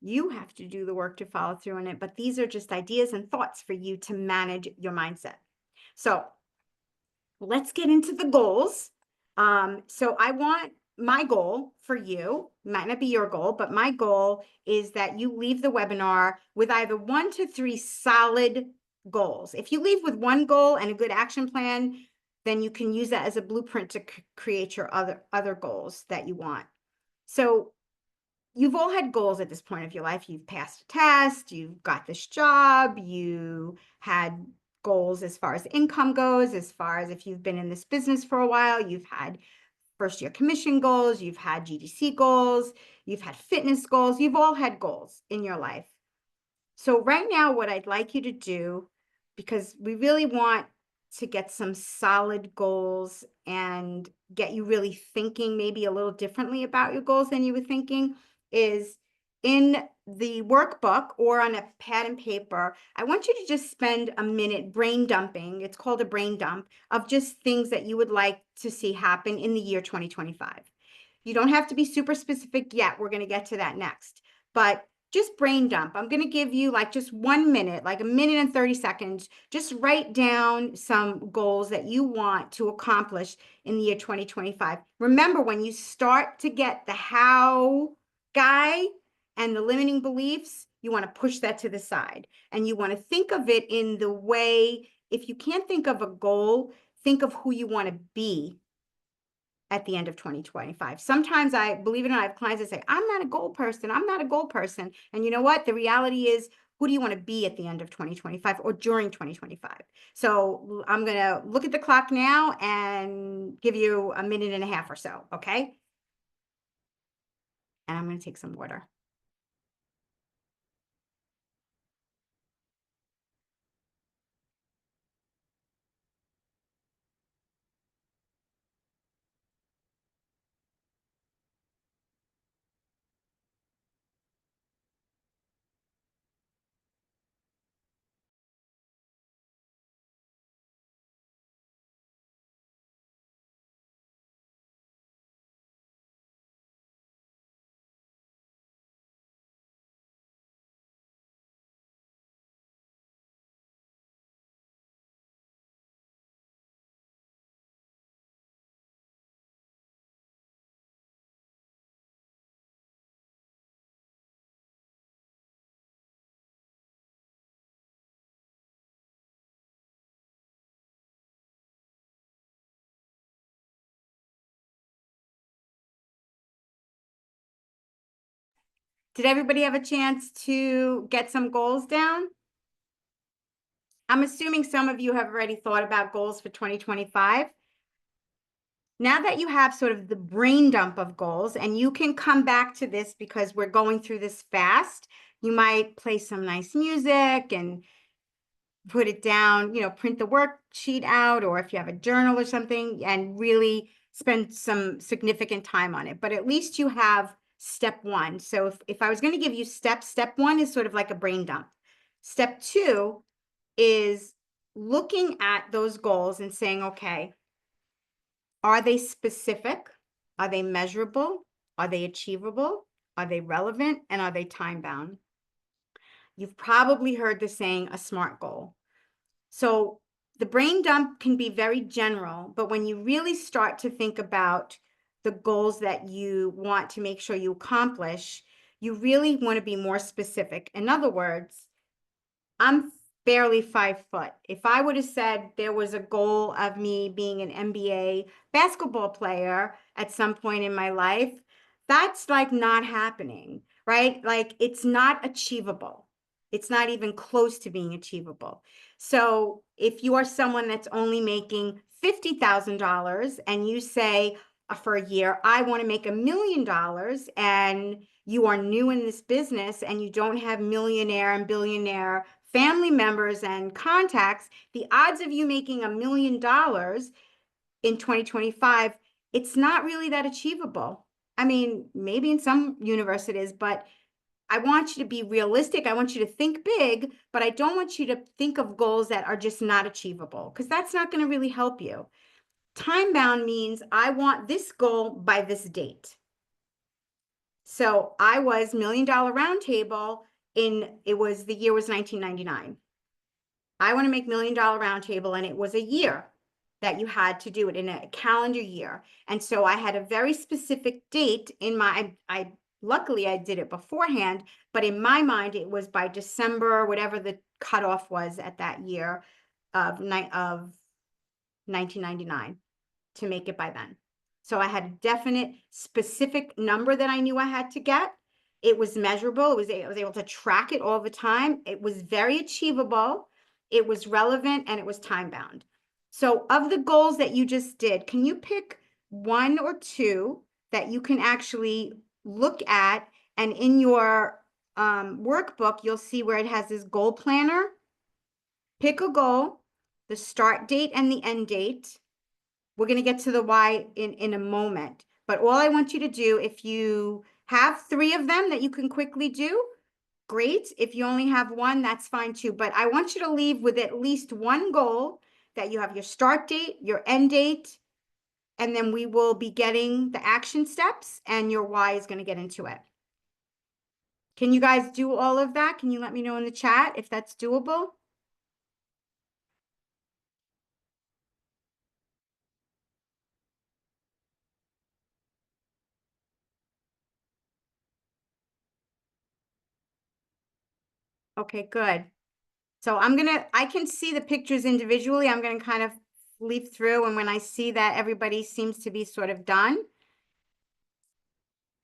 You have to do the work to follow through on it. But these are just ideas and thoughts for you to manage your mindset. So let's get into the goals. So I want my goal for you, might not be your goal, but my goal is that you leave the webinar with either 1 to 3 solid goals. If you leave with one goal and a good action plan, then you can use that as a blueprint to create your other goals that you want. So you've all had goals at this point of your life. You've passed a test, you've got this job, you had goals as far as income goes, as far as if you've been in this business for a while, you've had first year commission goals, you've had GDC goals, you've had fitness goals, you've all had goals in your life. So right now, what I'd like you to do, because we really want to get some solid goals and get you really thinking maybe a little differently about your goals than you were thinking, is in the workbook or on a pad and paper, I want you to just spend a minute brain dumping. It's called a brain dump of just things that you would like to see happen in the year 2025. You don't have to be super specific yet. We're going to get to that next. But just brain dump. I'm going to give you like just 1 minute, like 1 minute and 30 seconds. Just write down some goals that you want to accomplish in the year 2025. Remember, when you start to get the how guy and the limiting beliefs, you want to push that to the side. And you want to think of it in the way, if you can't think of a goal, think of who you want to be at the end of 2025. Sometimes I, believe it or not, I have clients that say, I'm not a goal person. I'm not a goal person. And you know what? The reality is, who do you want to be at the end of 2025 or during 2025? So I'm going to look at the clock now and give you a minute and a half or so. Okay. And I'm going to take some water. Did everybody have a chance to get some goals down? I'm assuming some of you have already thought about goals for 2025. Now that you have sort of the brain dump of goals, and you can come back to this because we're going through this fast, you might play some nice music and put it down, print the worksheet out, or if you have a journal or something, and really spend some significant time on it. But at least you have step 1. So if I was going to give you step 1 is sort of like a brain dump. Step 2 is looking at those goals and saying, okay, are they specific? Are they measurable? Are they achievable? Are they relevant? And are they time bound? You've probably heard the saying, a SMART goal. So the brain dump can be very general, but when you really start to think about the goals that you want to make sure you accomplish, you really want to be more specific. In other words, I'm barely 5 foot. If I would have said there was a goal of me being an NBA basketball player at some point in my life, that's like not happening, right? Like it's not achievable. It's not even close to being achievable. So if you are someone that's only making $50,000 and you say for a year, I want to make $1 million, and you are new in this business and you don't have millionaire and billionaire family members and contacts, the odds of you making $1 million in 2025, it's not really that achievable. I mean, maybe in some universe it is, but I want you to be realistic. I want you to think big, but I don't want you to think of goals that are just not achievable, because that's not going to really help you. Time bound means I want this goal by this date. So I was $1 Million Roundtable the year was 1999. I want to make $1 Million Roundtable, and it was a year that you had to do it in a calendar year. And so I had a very specific date in my, luckily I did it beforehand, but in my mind, it was by December, whatever the cutoff was at that year of 1999 to make it by then. So I had a definite specific number that I knew I had to get. It was measurable. I was able to track it all the time. It was very achievable. It was relevant, and it was time bound. So of the goals that you just did, can you pick one or two that you can actually look at? And in your workbook, you'll see where it has this goal planner. Pick a goal, the start date and the end date. We're going to get to the why in a moment. But all I want you to do, if you have 3 of them that you can quickly do, great. If you only have 1, that's fine too. But I want you to leave with at least 1 goal that you have your start date, your end date, and then we will be getting the action steps, and your why is going to get into it. Can you guys do all of that? Can you let me know in the chat if that's doable? Okay, good. So I can see the pictures individually. I'm going to kind of leaf through, and when I see that everybody seems to be sort of done,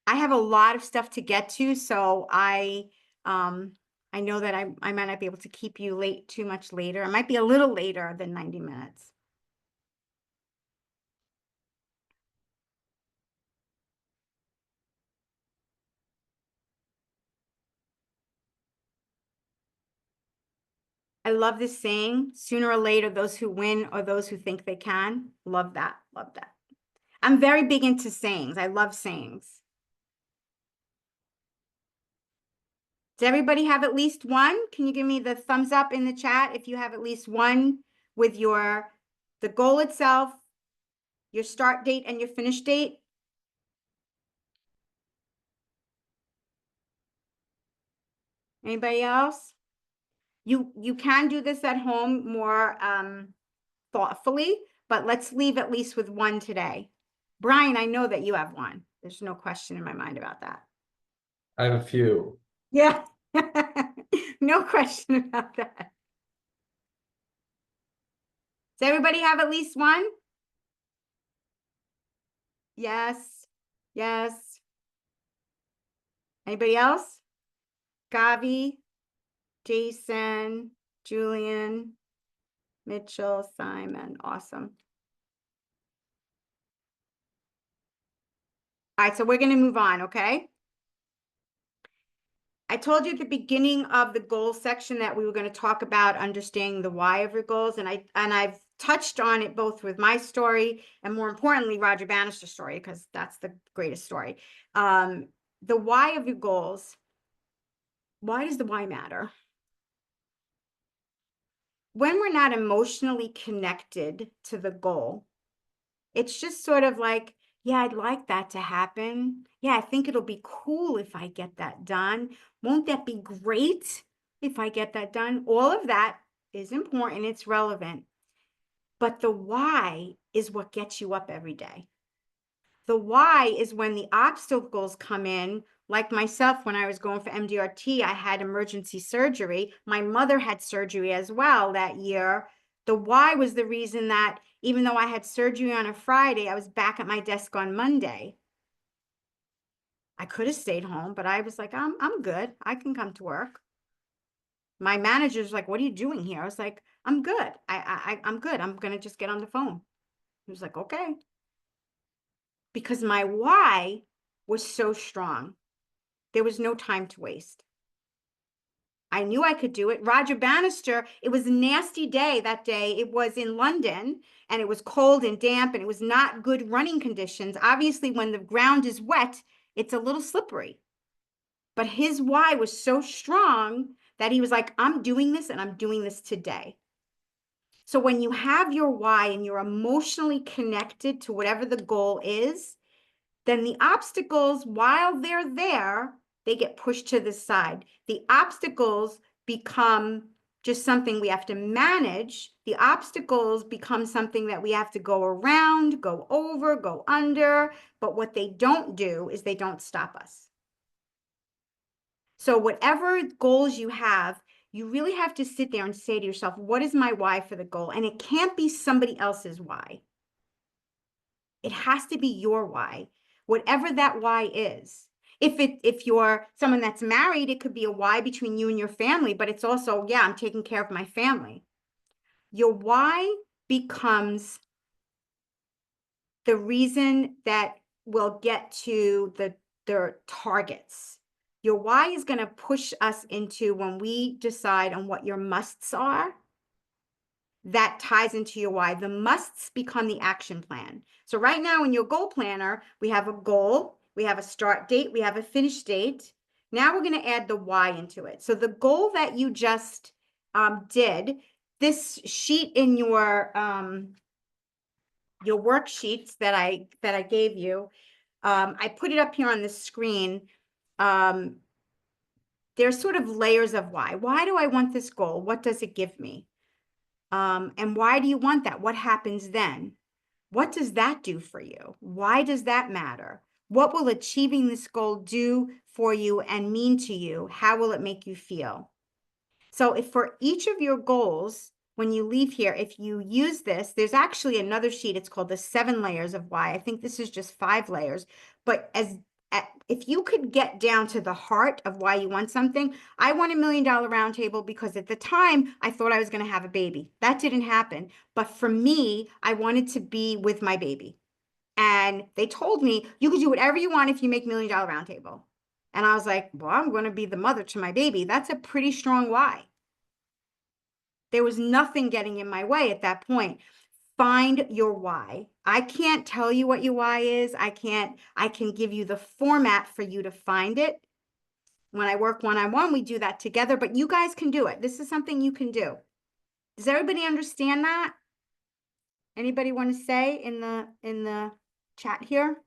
I have a lot of stuff to get to, so I know that I might not be able to keep you too much later. It might be a little later than 90 minutes. I love this saying, sooner or later, those who win are those who think they can. Love that. Love that. I'm very big into sayings. I love sayings. Does everybody have at least one? Can you give me the thumbs up in the chat if you have at least one with the goal itself, your start date and your finish date? Anybody else? You can do this at home more thoughtfully, but let's leave at least with 1 today. Brian, I know that you have 1. There's no question in my mind about that. I have a few. Yeah, no question about that. Does everybody have at least 1? Yes, yes. Anybody else? Gavi, Jason, Julian, Mitchell, Simon, awesome. All right, so we're going to move on, okay? I told you at the beginning of the goals section that we were going to talk about understanding the why of your goals, and I've touched on it both with my story and, more importantly, Roger Bannister's story, because that's the greatest story. The why of your goals. Why does the why matter? When we're not emotionally connected to the goal, it's just sort of like, yeah, I'd like that to happen. Yeah, I think it'll be cool if I get that done. Won't that be great if I get that done? All of that is important. It's relevant. But the why is what gets you up every day. The why is when the obstacles come in, like myself, when I was going for MDRT, I had emergency surgery. My mother had surgery as well that year. The why was the reason that even though I had surgery on a Friday, I was back at my desk on Monday. I could have stayed home, but I was like, I'm good. I can come to work. My manager's like, what are you doing here? I was like, I'm good. I'm good. I'm going to just get on the phone. He was like, okay. Because my why was so strong. There was no time to waste. I knew I could do it. Roger Bannister, it was a nasty day that day. It was in London and it was cold and damp and it was not good running conditions. Obviously, when the ground is wet, it's a little slippery. But his why was so strong that he was like, I'm doing this and I'm doing this today. So when you have your why and you're emotionally connected to whatever the goal is, then the obstacles, while they're there, they get pushed to the side. The obstacles become just something we have to manage. The obstacles become something that we have to go around, go over, go under. But what they don't do is they don't stop us. So whatever goals you have, you really have to sit there and say to yourself, what is my why for the goal? And it can't be somebody else's why. It has to be your why, whatever that why is. If you're someone that's married, it could be a why between you and your family, but it's also, yeah, I'm taking care of my family. Your why becomes the reason that will get to the targets. Your why is going to push us into when we decide on what your musts are. That ties into your why. The musts become the action plan. So right now in your goal planner, we have a goal, we have a start date, we have a finish date. Now we're going to add the why into it. So the goal that you just did, this sheet in your worksheets that I gave you, I put it up here on the screen. There's sort of layers of why. Why do I want this goal? What does it give me? And why do you want that? What happens then? What does that do for you? Why does that matter? What will achieving this goal do for you and mean to you? How will it make you feel? So if for each of your goals, when you leave here, if you use this, there's actually another sheet. It's called the 7 layers of why. I think this is just 5 layers. But if you could get down to the heart of why you want something, I want $1 million round table because at the time I thought I was going to have a baby. That didn't happen. But for me, I wanted to be with my baby. And they told me, you can do whatever you want if you make $1 million round table. And I was like, well, I'm going to be the mother to my baby. That's a pretty strong why. There was nothing getting in my way at that point. Find your why. I can't tell you what your why is. I can give you the format for you to find it. When I work one-on-one, we do that together, but you guys can do it. This is something you can do. Does everybody understand that? Anybody want to say in the chat here?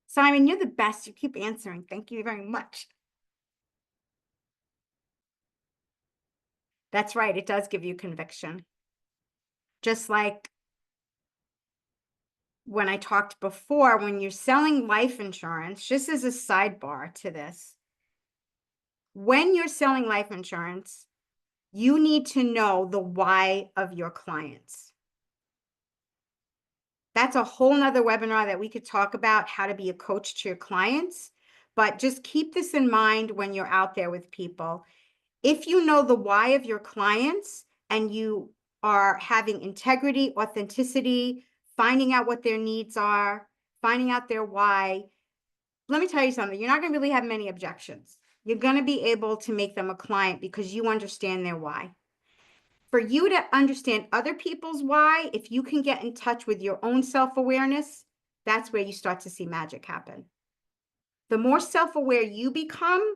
Simon, you're the best. You keep answering. Thank you very much. That's right. It does give you conviction. Just like when I talked before, when you're selling life insurance, just as a sidebar to this, when you're selling life insurance, you need to know the why of your clients. That's a whole nother webinar that we could talk about how to be a coach to your clients, but just keep this in mind when you're out there with people. If you know the why of your clients and you are having integrity, authenticity, finding out what their needs are, finding out their why, let me tell you something, you're not going to really have many objections. You're going to be able to make them a client because you understand their why. For you to understand other people's why, if you can get in touch with your own self-awareness, that's where you start to see magic happen. The more self-aware you become,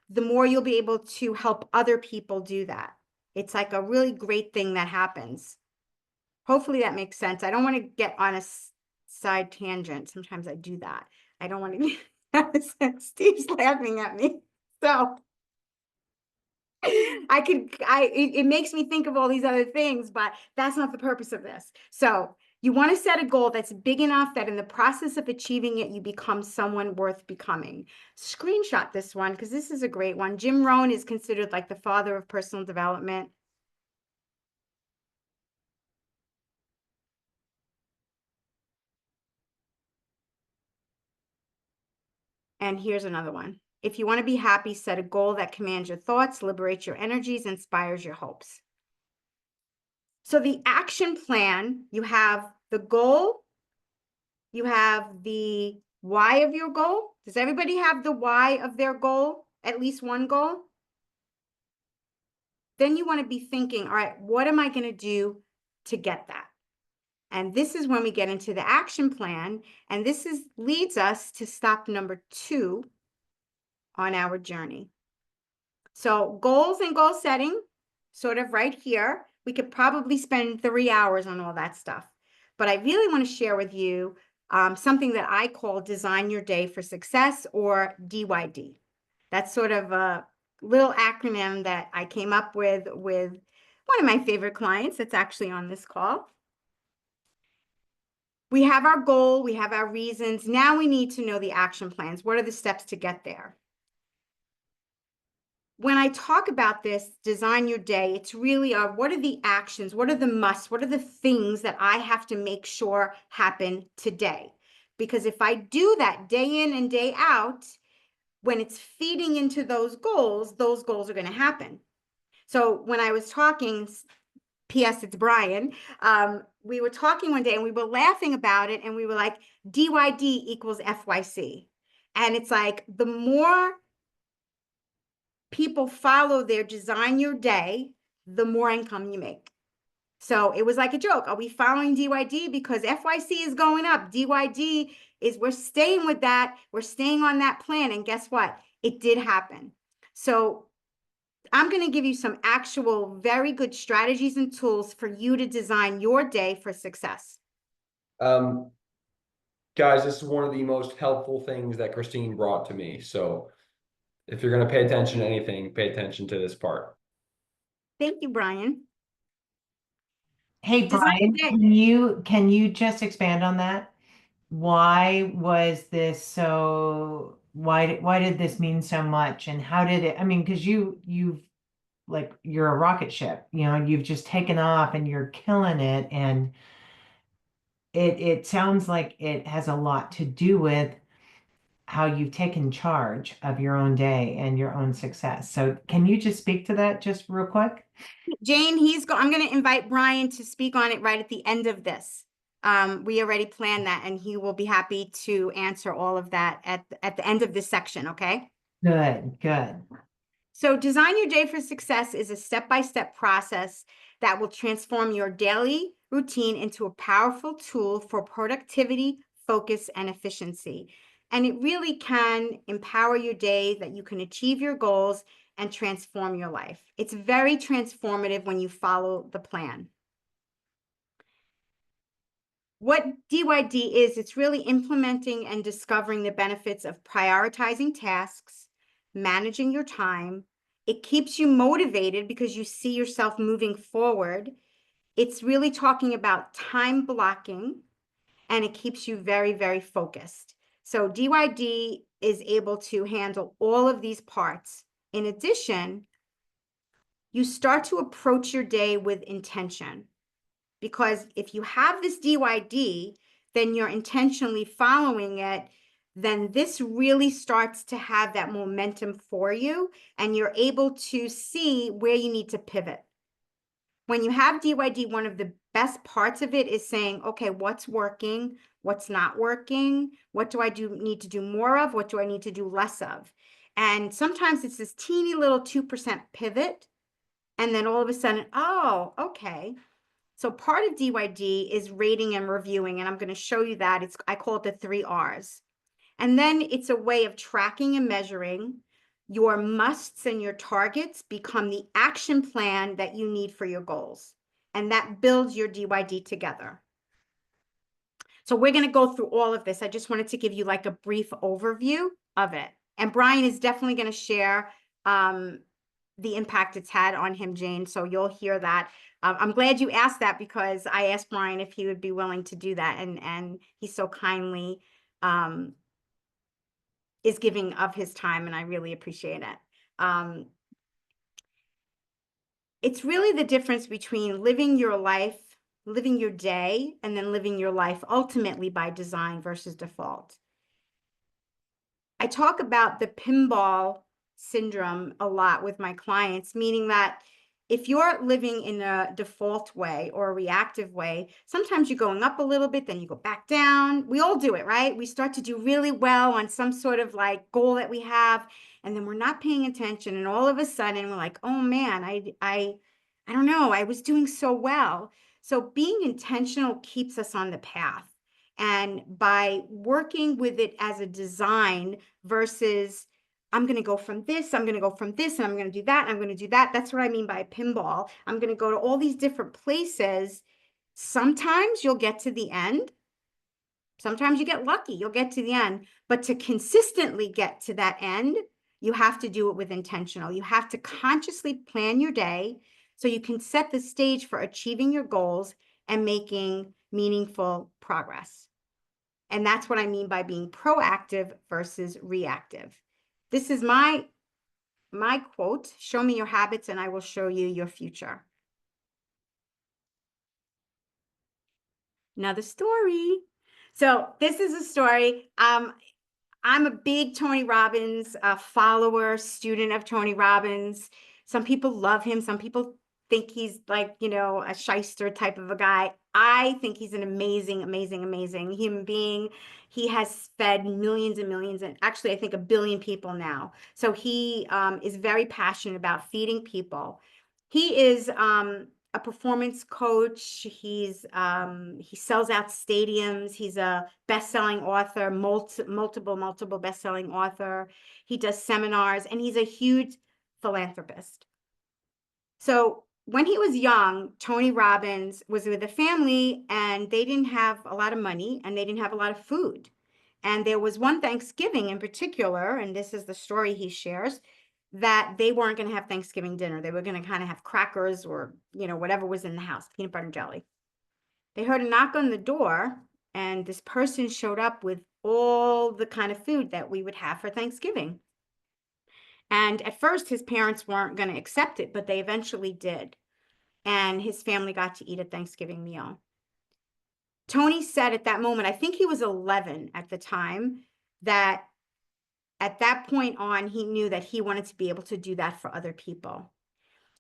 the more you'll be able to help other people do that. It's like a really great thing that happens. Hopefully that makes sense. I don't want to get on a side tangent. Sometimes I do that. I don't want to. Steve's laughing at me. So It makes me think of all these other things, but that's not the purpose of this. So you want to set a goal that's big enough that in the process of achieving it, you become someone worth becoming. Screenshot this one because this is a great one. Jim Rohn is considered like the father of personal development. And here's another one. If you want to be happy, set a goal that commands your thoughts, liberates your energies, inspires your hopes. So the action plan, you have the goal, you have the why of your goal. Does everybody have the why of their goal? At least one goal? Then you want to be thinking, all right, what am I going to do to get that? And this is when we get into the action plan. And this leads us to stop number 2 on our journey. So goals and goal setting, sort of right here. We could probably spend 3 hours on all that stuff. But I really want to share with you something that I call Design Your Day for Success, or DYD. That's sort of a little acronym that I came up with one of my favorite clients that's actually on this call. We have our goal, we have our reasons. Now we need to know the action plans. What are the steps to get there? When I talk about this, design your day, it's really what are the actions? What are the musts? What are the things that I have to make sure happen today? Because if I do that day in and day out, when it's feeding into those goals are going to happen. So when I was talking, P.S. it's Brian, we were talking one day and we were laughing about it and we were like, DYD equals FYC. And it's like, the more people follow their design your day, the more income you make. So it was like a joke. Are we following DYD? Because FYC is going up. DYD is, we're staying with that. We're staying on that plan. And guess what? It did happen. So I'm going to give you some actual very good strategies and tools for you to design your day for success. Guys, this is one of the most helpful things that Christine brought to me. So if you're going to pay attention to anything, pay attention to this part. Thank you, Brian. Hey, Design Brian, your day. can you just expand on that? Why was this so, why did this mean so much? And how did it, I mean, because you've like, you're a rocket ship, you know, you've just taken off and you're killing it. And it sounds like it has a lot to do with how you've taken charge of your own day and your own success. So can you just speak to that just real quick? Jane, I'm going to invite Brian to speak on it right at the end of this. We already planned that, and he will be happy to answer all of that at the end of this section, okay? Good, good. So Design Your Day for Success is a step-by-step process that will transform your daily routine into a powerful tool for productivity, focus, and efficiency. And it really can empower your day that you can achieve your goals and transform your life. It's very transformative when you follow the plan. What DYD is, it's really implementing and discovering the benefits of prioritizing tasks, managing your time. It keeps you motivated because you see yourself moving forward. It's really talking about time blocking, and it keeps you very, very focused. So DYD is able to handle all of these parts. In addition, you start to approach your day with intention. Because if you have this DYD, then you're intentionally following it, then this really starts to have that momentum for you, and you're able to see where you need to pivot. When you have DYD, one of the best parts of it is saying, okay, what's working? What's not working? What do I need to do more of? What do I need to do less of? And sometimes it's this teeny little 2% pivot. And then all of a sudden, oh, okay. So part of DYD is rating and reviewing. And I'm going to show you that. I call it the 3 R's. And then it's a way of tracking and measuring. Your musts and your targets become the action plan that you need for your goals. And that builds your DYD together. So we're going to go through all of this. I just wanted to give you like a brief overview of it. And Brian is definitely going to share the impact it's had on him, Jane. So you'll hear that. I'm glad you asked that because I asked Brian if he would be willing to do that, and he so kindly is giving of his time, and I really appreciate it. It's really the difference between living your life, living your day, and then living your life ultimately by design versus default. I talk about the pinball syndrome a lot with my clients, meaning that if you're living in a default way or a reactive way, sometimes you're going up a little bit, then you go back down. We all do it, right? We start to do really well on some sort of like goal that we have, and then we're not paying attention, and all of a sudden we're like, oh man, I don't know, I was doing so well. So being intentional keeps us on the path. And by working with it as a design versus I'm going to go from this, I'm going to go from this, and I'm going to do that, and I'm going to do that. That's what I mean by pinball. I'm going to go to all these different places. Sometimes you'll get to the end. Sometimes you get lucky, you'll get to the end. But to consistently get to that end, you have to do it with intentional. You have to consciously plan your day so you can set the stage for achieving your goals and making meaningful progress. And that's what I mean by being proactive versus reactive. This is my quote, show me your habits and I will show you your future. Another story. So this is a story. I'm a big Tony Robbins follower, student of Tony Robbins. Some people love him. Some people think he's like, you know, a shyster type of a guy. I think he's an amazing, amazing, amazing human being. He has fed millions and millions, and actually I think 1 billion people now. So he is very passionate about feeding people. He is a performance coach. He sells out stadiums. He's a best-selling author, multiple best-selling author. He does seminars, and he's a huge philanthropist. So when he was young, Tony Robbins was with a family, and they didn't have a lot of money, and they didn't have a lot of food. And there was one Thanksgiving in particular, and this is the story he shares, that they weren't going to have Thanksgiving dinner. They were going to kind of have crackers or, you know, whatever was in the house, peanut butter and jelly. They heard a knock on the door, and this person showed up with all the kind of food that we would have for Thanksgiving. And at first, his parents weren't going to accept it, but they eventually did. And his family got to eat a Thanksgiving meal. Tony said at that moment, I think he was 11 at the time, that at that point on, he knew that he wanted to be able to do that for other people.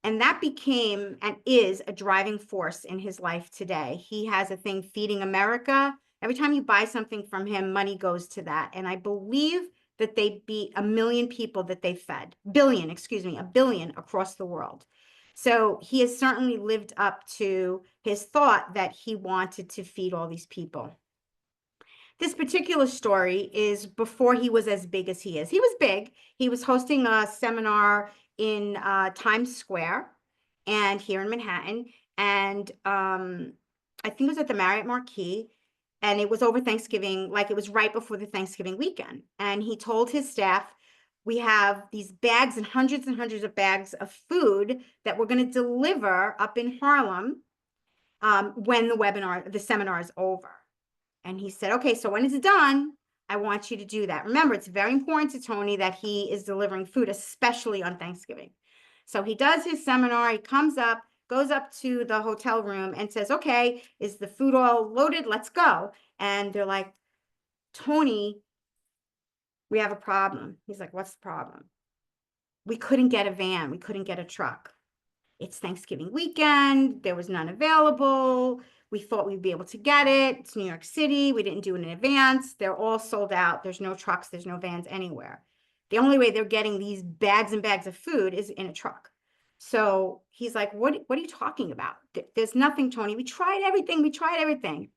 And that became and is a driving force in his life today. He has a thing, Feeding America. Every time you buy something from him, money goes to that. And I believe that they beat 1 million people that they fed. 1 billion across the world. So he has certainly lived up to his thought that he wanted to feed all these people. This particular story is before he was as big as he is. He was big. He was hosting a seminar in Times Square and here in Manhattan. And I think it was at the Marriott Marquis. And it was over Thanksgiving, like it was right before the Thanksgiving weekend. And he told his staff, we have these bags and hundreds of bags of food that we're going to deliver up in Harlem when the seminar is over. And he said, okay, so when it's done, I want you to do that. Remember, it's very important to Tony that he is delivering food, especially on Thanksgiving. So he does his seminar, he comes up, goes up to the hotel room and says, okay, is the food all loaded? Let's go. And they're like, Tony, we have a problem. He's like, what's the problem? We couldn't get a van. We couldn't get a truck. It's Thanksgiving weekend. There was none available. We thought we'd be able to get it. It's New York City. We didn't do it in advance. They're all sold out. There's no trucks. There's no vans anywhere. The only way they're getting these bags and bags of food is in a truck. So he's like, what are you talking about? There's nothing, Tony. We tried everything.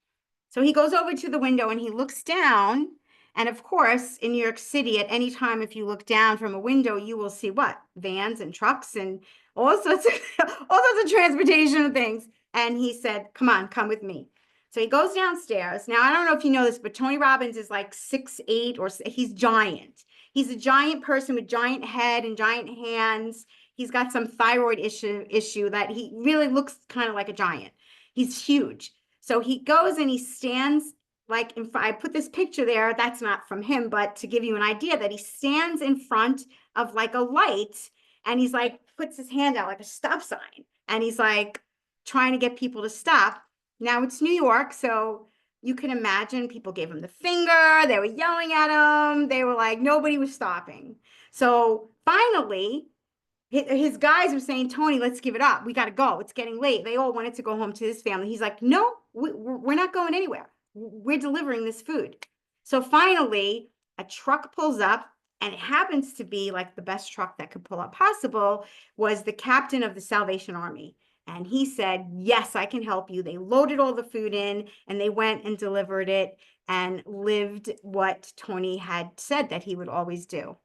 So he goes over to the window and he looks down. And of course, in New York City, at any time, if you look down from a window, you will see what? Vans and trucks and all sorts of transportation and things. And he said, come on, come with me. So he goes downstairs. Now, I don't know if you know this, but Tony Robbins is like 6'8", or he's giant. He's a giant person with giant head and giant hands. he's got some thyroid issue that he really looks kind of like a giant. He's huge. So he goes and he stands like in I put this picture there, that's not from him, but to give you an idea that he stands in front of like a light and he's like puts his hand out like a stop sign and he's like trying to get people to stop. Now it's New York, so you can imagine people gave him the finger, they were yelling at him, they were like, nobody was stopping. So finally, his guys were saying, Tony, let's give it up. We got to go. It's getting late. They all wanted to go home to his family. He's like, no, we're not going anywhere. We're delivering this food. So finally, a truck pulls up, and it happens to be like the best truck that could pull up possible, was the captain of the Salvation Army. And he said, yes, I can help you. They loaded all the food in and they went and delivered it and lived what Tony had said that he would always do.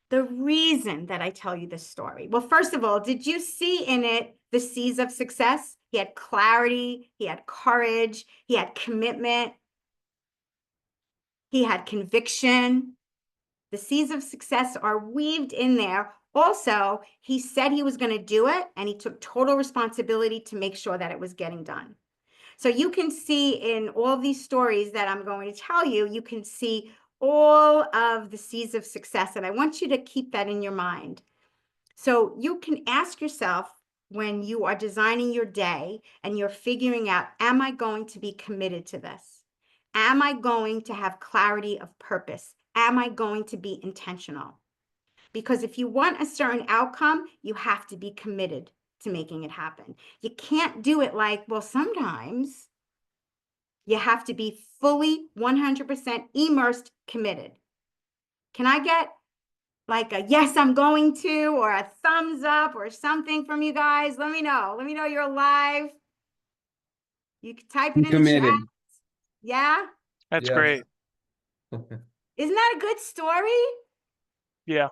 The reason that I tell you this story, well, first of all, did you see in it the C's of success? He had clarity, he had courage, he had commitment, he had conviction. The C's of success are weaved in there. Also, he said he was going to do it, and he took total responsibility to make sure that it was getting done. So you can see in all these stories that I'm going to tell you, you can see all of the C's of success. And I want you to keep that in your mind. So you can ask yourself when you are designing your day and you're figuring out, am I going to be committed to this? Am I going to have clarity of purpose? Am I going to be intentional? Because if you want a certain outcome, you have to be committed to making it happen. You can't do it like, well, sometimes. You have to be fully 100% immersed, committed. Can I get like a yes, I'm going to, or a thumbs up or something from you guys? Let me know. Let me know you're live. You can type it in the Committed. chat. Yeah? That's Yes. great. Isn't that a good story? Yeah.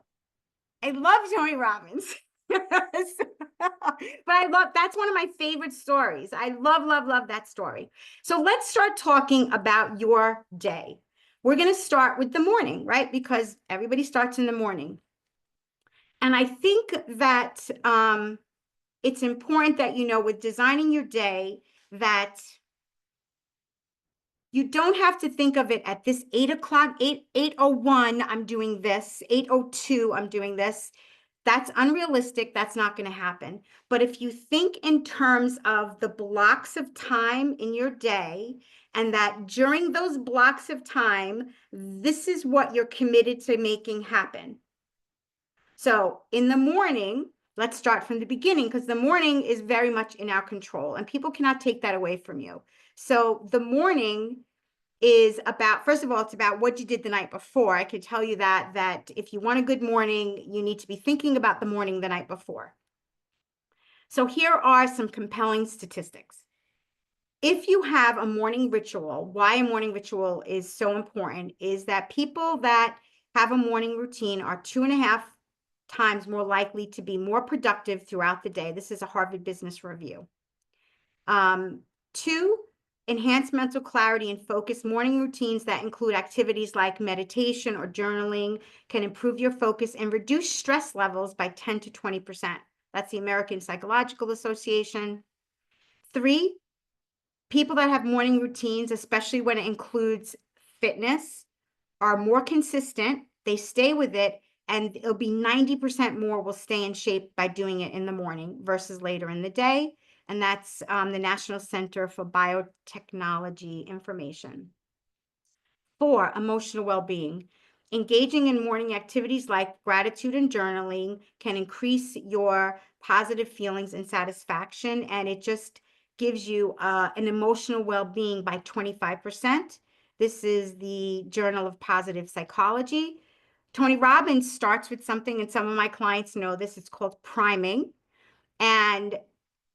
I love Tony Robbins. But I love, that's one of my favorite stories. I love, love, love that story. So let's start talking about your day. We're going to start with the morning, right? Because everybody starts in the morning. And I think that it's important that, you know, with designing your day, that you don't have to think of it at this 8 o'clock, 8:01, I'm doing this, 8:02, I'm doing this. That's unrealistic. That's not going to happen. But if you think in terms of the blocks of time in your day, and that during those blocks of time, this is what you're committed to making happen. So in the morning, let's start from the beginning, because the morning is very much in our control and people cannot take that away from you. So the morning is about, first of all, it's about what you did the night before. I could tell you that if you want a good morning, you need to be thinking about the morning the night before. So here are some compelling statistics. If you have a morning ritual, why a morning ritual is so important is that people that have a morning routine are 2.5 times more likely to be more productive throughout the day. This is a Harvard Business Review. 2, enhance mental clarity and focus. Morning routines that include activities like meditation or journaling can improve your focus and reduce stress levels by 10 to 20%. That's the American Psychological Association. 3, people that have morning routines, especially when it includes fitness, are more consistent. They stay with it, and it'll be 90% more will stay in shape by doing it in the morning versus later in the day. And that's the National Center for Biotechnology information. 4, emotional well-being. Engaging in morning activities like gratitude and journaling can increase your positive feelings and satisfaction, and it just gives you an emotional well-being by 25%. This is the Journal of Positive Psychology. Tony Robbins starts with something, and some of my clients know this. It's called priming. And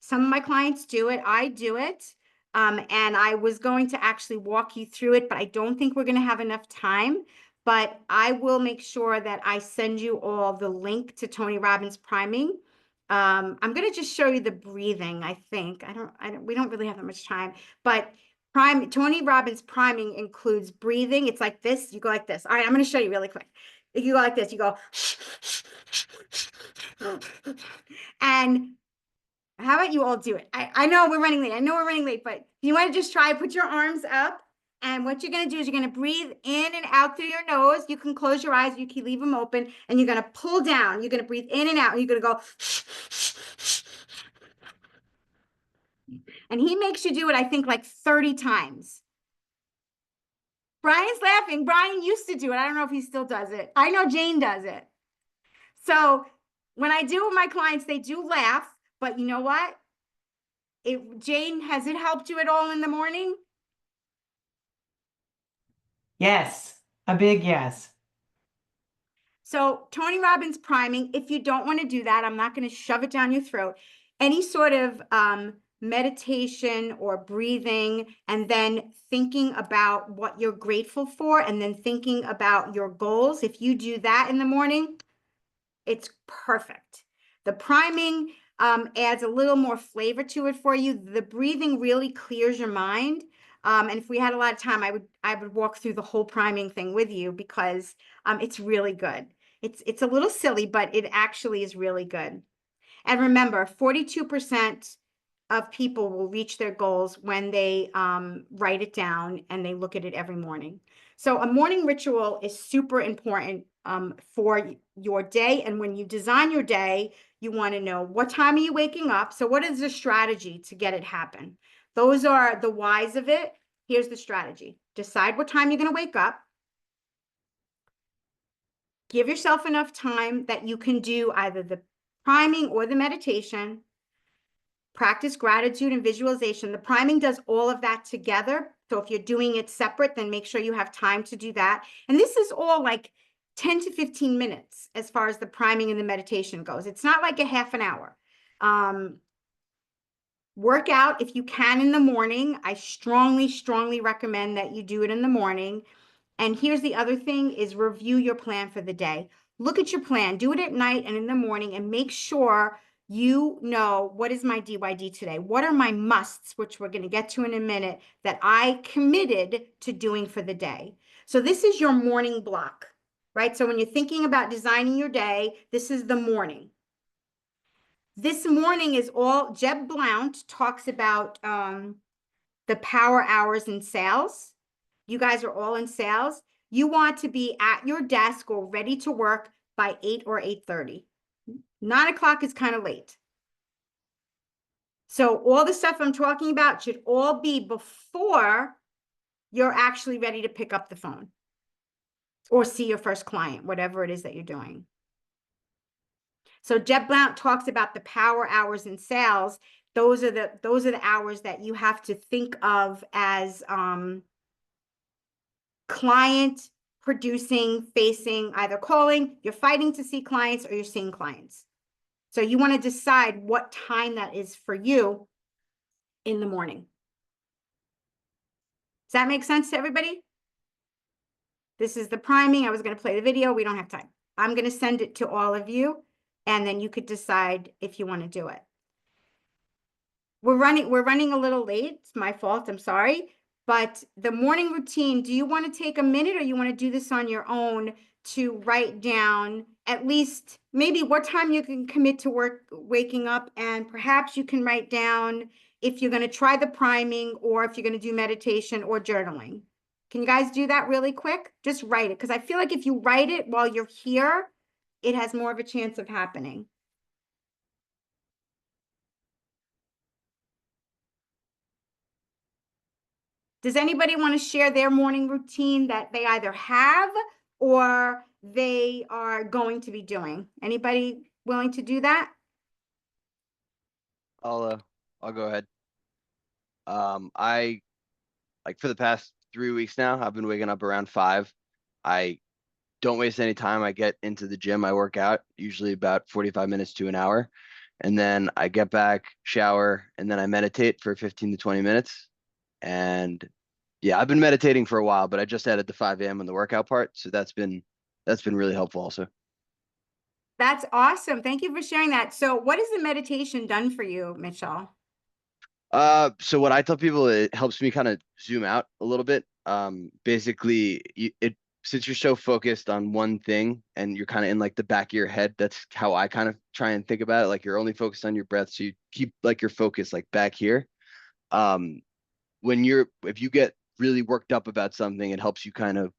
some of my clients do it. I do it. And I was going to actually walk you through it, but I don't think we're going to have enough time. But I will make sure that I send you all the link to Tony Robbins priming. I'm going to just show you the breathing, I think. We don't really have that much time. But Tony Robbins priming includes breathing. It's like this. You go like this. All right, I'm going to show you really quick. If you go like this, you go. And how about you all do it? I know we're running late. I know we're running late, but you want to just try, put your arms up. And what you're going to do is you're going to breathe in and out through your nose. You can close your eyes, you can leave them open, and you're going to pull down. You're going to breathe in and out, and you're going to go. And he makes you do it, I think, like 30 times. Brian's laughing. Brian used to do it. I don't know if he still does it. I know Jane does it. So when I do with my clients, they do laugh, but you know what? Jane, has it helped you at all in the morning? Yes, a big yes. So Tony Robbins priming, if you don't want to do that, I'm not going to shove it down your throat. Any sort of meditation or breathing, and then thinking about what you're grateful for, and then thinking about your goals. If you do that in the morning, it's perfect. The priming adds a little more flavor to it for you. The breathing really clears your mind. And if we had a lot of time, I would walk through the whole priming thing with you, because it's really good. It's a little silly, but it actually is really good. And remember, 42% of people will reach their goals when they write it down and they look at it every morning. So a morning ritual is super important for your day. And when you design your day, you want to know, what time are you waking up? So what is the strategy to get it happen? Those are the whys of it. Here's the strategy. Decide what time you're going to wake up. Give yourself enough time that you can do either the priming or the meditation. Practice gratitude and visualization. The priming does all of that together. So if you're doing it separate, then make sure you have time to do that. And this is all like 10 to 15 minutes as far as the priming and the meditation goes. It's not like a half an hour. Work out if you can in the morning. I strongly, strongly recommend that you do it in the morning. And here's the other thing is review your plan for the day. Look at your plan, do it at night and in the morning, and make sure you know, what is my DYD today? What are my musts, which we're going to get to in a minute, that I committed to doing for the day? So this is your morning block, right? So when you're thinking about designing your day, this is the morning. This morning is all, Jeb Blount talks about the power hours in sales. You guys are all in sales. You want to be at your desk or ready to work by 8 or 8:30. 9 o'clock is kind of late. So all the stuff I'm talking about should all be before you're actually ready to pick up the phone or see your first client, whatever it is that you're doing. So Jeb Blount talks about the power hours in sales. Those are the hours that you have to think of as client producing, facing, either calling, you're fighting to see clients, or you're seeing clients. So you want to decide what time that is for you in the morning. Does that make sense to everybody? This is the priming. I was going to play the video. We don't have time. I'm going to send it to all of you, and then you could decide if you want to do it. We're running a little late. It's my fault. I'm sorry. But the morning routine, do you want to take a minute, or you want to do this on your own to write down at least maybe what time you can commit to waking up, and perhaps you can write down if you're going to try the priming or if you're going to do meditation or journaling. Can you guys do that really quick? Just write it, because I feel like if you write it while you're here, it has more of a chance of happening. Does anybody want to share their morning routine that they either have or they are going to be doing? Anybody willing to do that? I'll go ahead. I like for the past 3 weeks now, I've been waking up around 5. I don't waste any time. I get into the gym, I work out, usually about 45 minutes to an hour. And then I get back, shower, and then I meditate for 15 to 20 minutes. And yeah, I've been meditating for a while, but I just added the 5 a.m. on the workout part. So that's been really helpful also. That's awesome. Thank you for sharing that. So what has the meditation done for you, Mitchell? So what I tell people, it helps me kind of zoom out a little bit. Basically it since you're so focused on one thing and you're kind of in like the back of your head, that's how I kind of try and think about it. Like you're only focused on your breath. So you keep like your focus like back here. If you get really worked up about something, it helps you kind of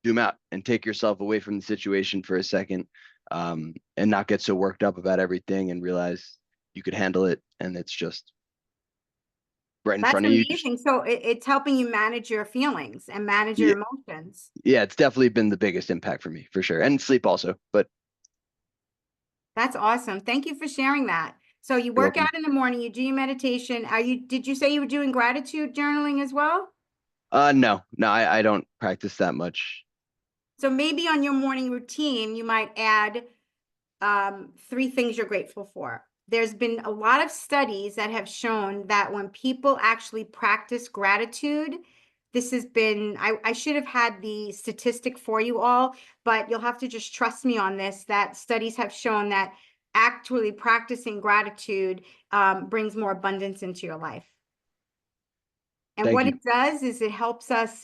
zoom out and take yourself away from the situation for a second, and not get so worked up about everything and realize you could handle it. And it's just right in That's front of you. Just, amazing. So it's helping you manage your feelings and manage your emotions. yeah, it's definitely been the biggest impact for me for sure. And sleep also, but That's awesome. Thank you for sharing that. So you You're work welcome. out in the morning, you do your meditation. Did you say you were doing gratitude journaling as well? no, I don't practice that much. So maybe on your morning routine, you might add 3 things you're grateful for. There's been a lot of studies that have shown that when people actually practice gratitude, this has been, I should have had the statistic for you all, but you'll have to just trust me on this, that studies have shown that actually practicing gratitude brings more abundance into your life. And Thank what you. it does is it helps us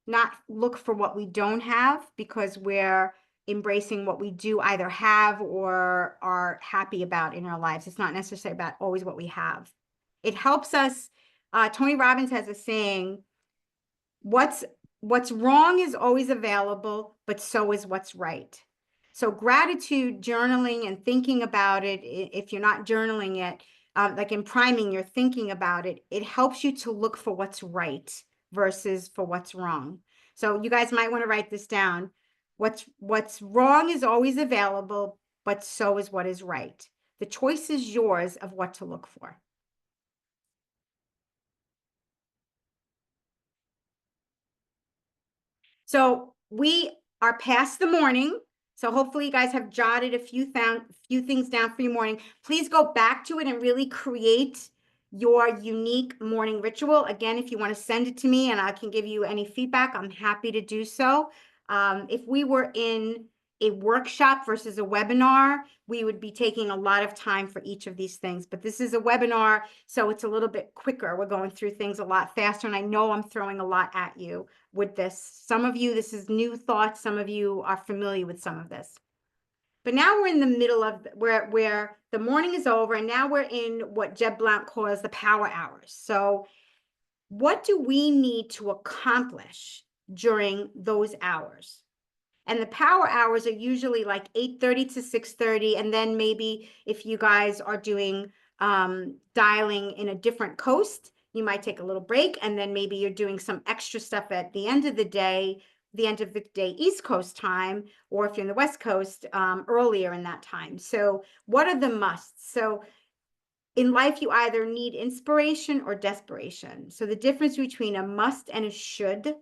not look for what we don't have, because we're embracing what we do either have or are happy about in our lives. It's not necessarily about always what we have. It helps us. Tony Robbins has a saying, what's wrong is always available, but so is what's right. So gratitude journaling and thinking about it, if you're not journaling it, like in priming, you're thinking about it, it helps you to look for what's right versus for what's wrong. So you guys might want to write this down. What's wrong is always available, but so is what is right. The choice is yours of what to look for. So we are past the morning. So hopefully you guys have jotted a few things down for your morning. Please go back to it and really create your unique morning ritual. Again, if you want to send it to me and I can give you any feedback, I'm happy to do so. If we were in a workshop versus a webinar, we would be taking a lot of time for each of these things. But this is a webinar, so it's a little bit quicker. We're going through things a lot faster, and I know I'm throwing a lot at you with this. Some of you, this is new thoughts. Some of you are familiar with some of this. But now we're in the middle of where the morning is over, and now we're in what Jeb Blount calls the power hours. So what do we need to accomplish during those hours? And the power hours are usually like 8:30 to 6:30. And then maybe if you guys are doing dialing in a different coast, you might take a little break. And then maybe you're doing some extra stuff at the end of the day, East Coast time, or if you're in the West Coast, earlier in that time. So what are the musts? So in life, you either need inspiration or desperation. So the difference between a must and a should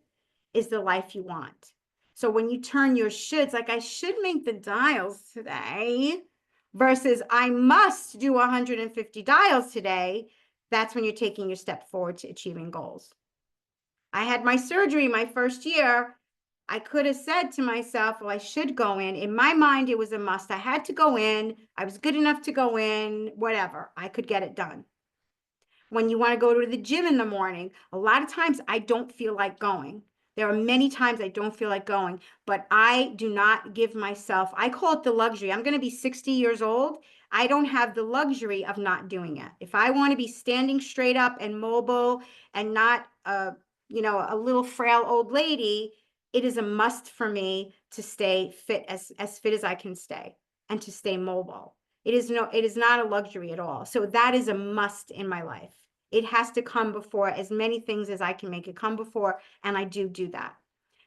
is the life you want. So when you turn your shoulds, like I should make the dials today, versus I must do 150 dials today, that's when you're taking your step forward to achieving goals. I had my surgery my first year. I could have said to myself, well, I should go in. In my mind, it was a must. I had to go in. I was good enough to go in, whatever. I could get it done. When you want to go to the gym in the morning, a lot of times I don't feel like going. There are many times I don't feel like going, but I do not give myself, I call it the luxury. I'm going to be 60 years old. I don't have the luxury of not doing it. If I want to be standing straight up and mobile and not a little frail old lady, it is a must for me to stay fit, as fit as I can stay, and to stay mobile. It is not a luxury at all. So that is a must in my life. It has to come before as many things as I can make it come before, and I do that.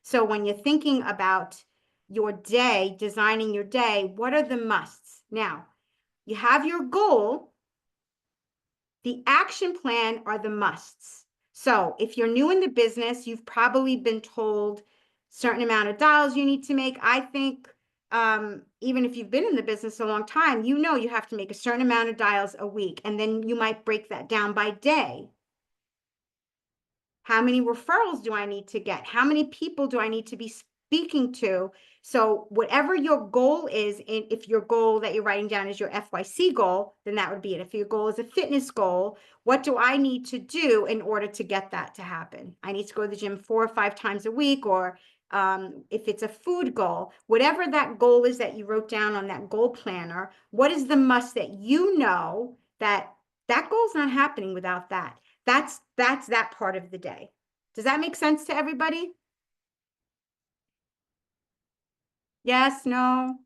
So when you're thinking about your day, designing your day, what are the musts? Now, you have your goal. The action plan are the musts. So if you're new in the business, you've probably been told certain amount of dials you need to make. I think even if you've been in the business a long time, you know you have to make a certain amount of dials a week, and then you might break that down by day. How many referrals do I need to get? How many people do I need to be speaking to. So whatever your goal is, if your goal that you're writing down is your FYC goal, then that would be it. If your goal is a fitness goal, what do I need to do in order to get that to happen? I need to go to the gym 4 or 5 times a week, or if it's a food goal, whatever that goal is that you wrote down on that goal planner, what is the must that you know that goal is not happening without that? That's that part of the day. Does that make sense to everybody? Yes, no?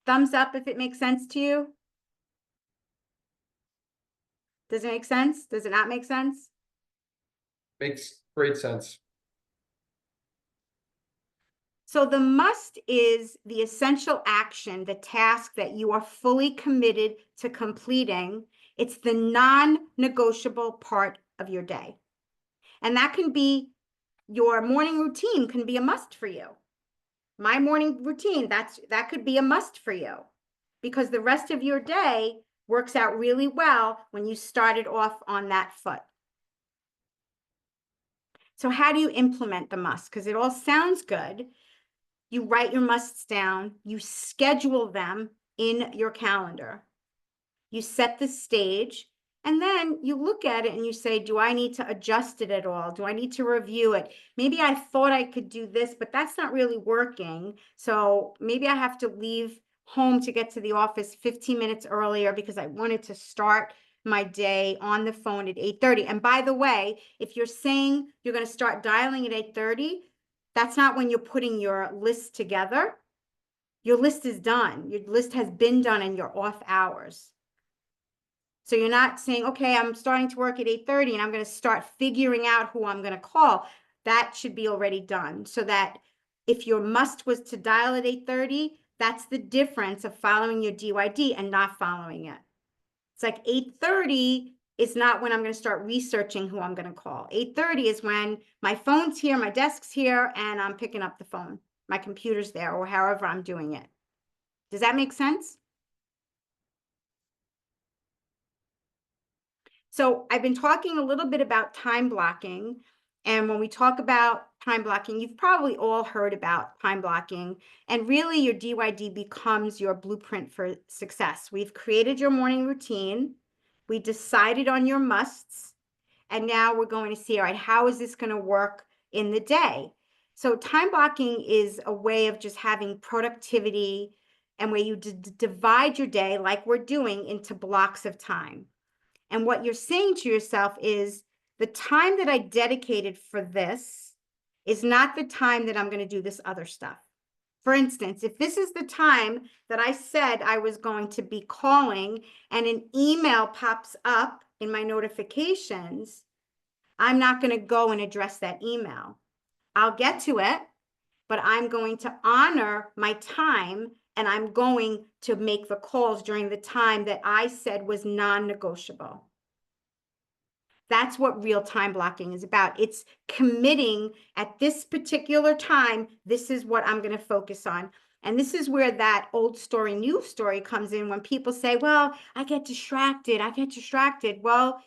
Thumbs up if it makes sense to you. Does it make sense? Does it not make sense? Makes great sense. So the must is the essential action, the task that you are fully committed to completing. It's the non-negotiable part of your day. And that can be your morning routine can be a must for you. My morning routine, that could be a must for you, because the rest of your day works out really well when you started off on that foot. So how do you implement the must? Because it all sounds good. You write your musts down, you schedule them in your calendar, you set the stage, and then you look at it and you say, do I need to adjust it at all? Do I need to review it? Maybe I thought I could do this, but that's not really working. So maybe I have to leave home to get to the office 15 minutes earlier because I wanted to start my day on the phone at 8:30. And by the way, if you're saying you're going to start dialing at 8:30, that's not when you're putting your list together. Your list is done. Your list has been done in your off hours. So you're not saying, okay, I'm starting to work at 8:30 and I'm going to start figuring out who I'm going to call. That should be already done, so that if your must was to dial at 8:30, that's the difference of following your DYD and not following it. It's like 8:30 is not when I'm going to start researching who I'm going to call. 8:30 is when my phone's here, my desk's here, and I'm picking up the phone. My computer's there, or however I'm doing it. Does that make sense? So I've been talking a little bit about time blocking. And when we talk about time blocking, you've probably all heard about time blocking. And really, your DYD becomes your blueprint for success. We've created your morning routine. We decided on your musts. And now we're going to see, all right, how is this going to work in the day? So time blocking is a way of just having productivity, and where you divide your day, like we're doing, into blocks of time. And what you're saying to yourself is, the time that I dedicated for this is not the time that I'm going to do this other stuff. For instance, if this is the time that I said I was going to be calling and an email pops up in my notifications, I'm not going to go and address that email. I'll get to it, but I'm going to honor my time, and I'm going to make the calls during the time that I said was non-negotiable. That's what real time blocking is about. It's committing at this particular time, this is what I'm going to focus on. And this is where that old story, new story comes in, when people say, well, I get distracted. Well,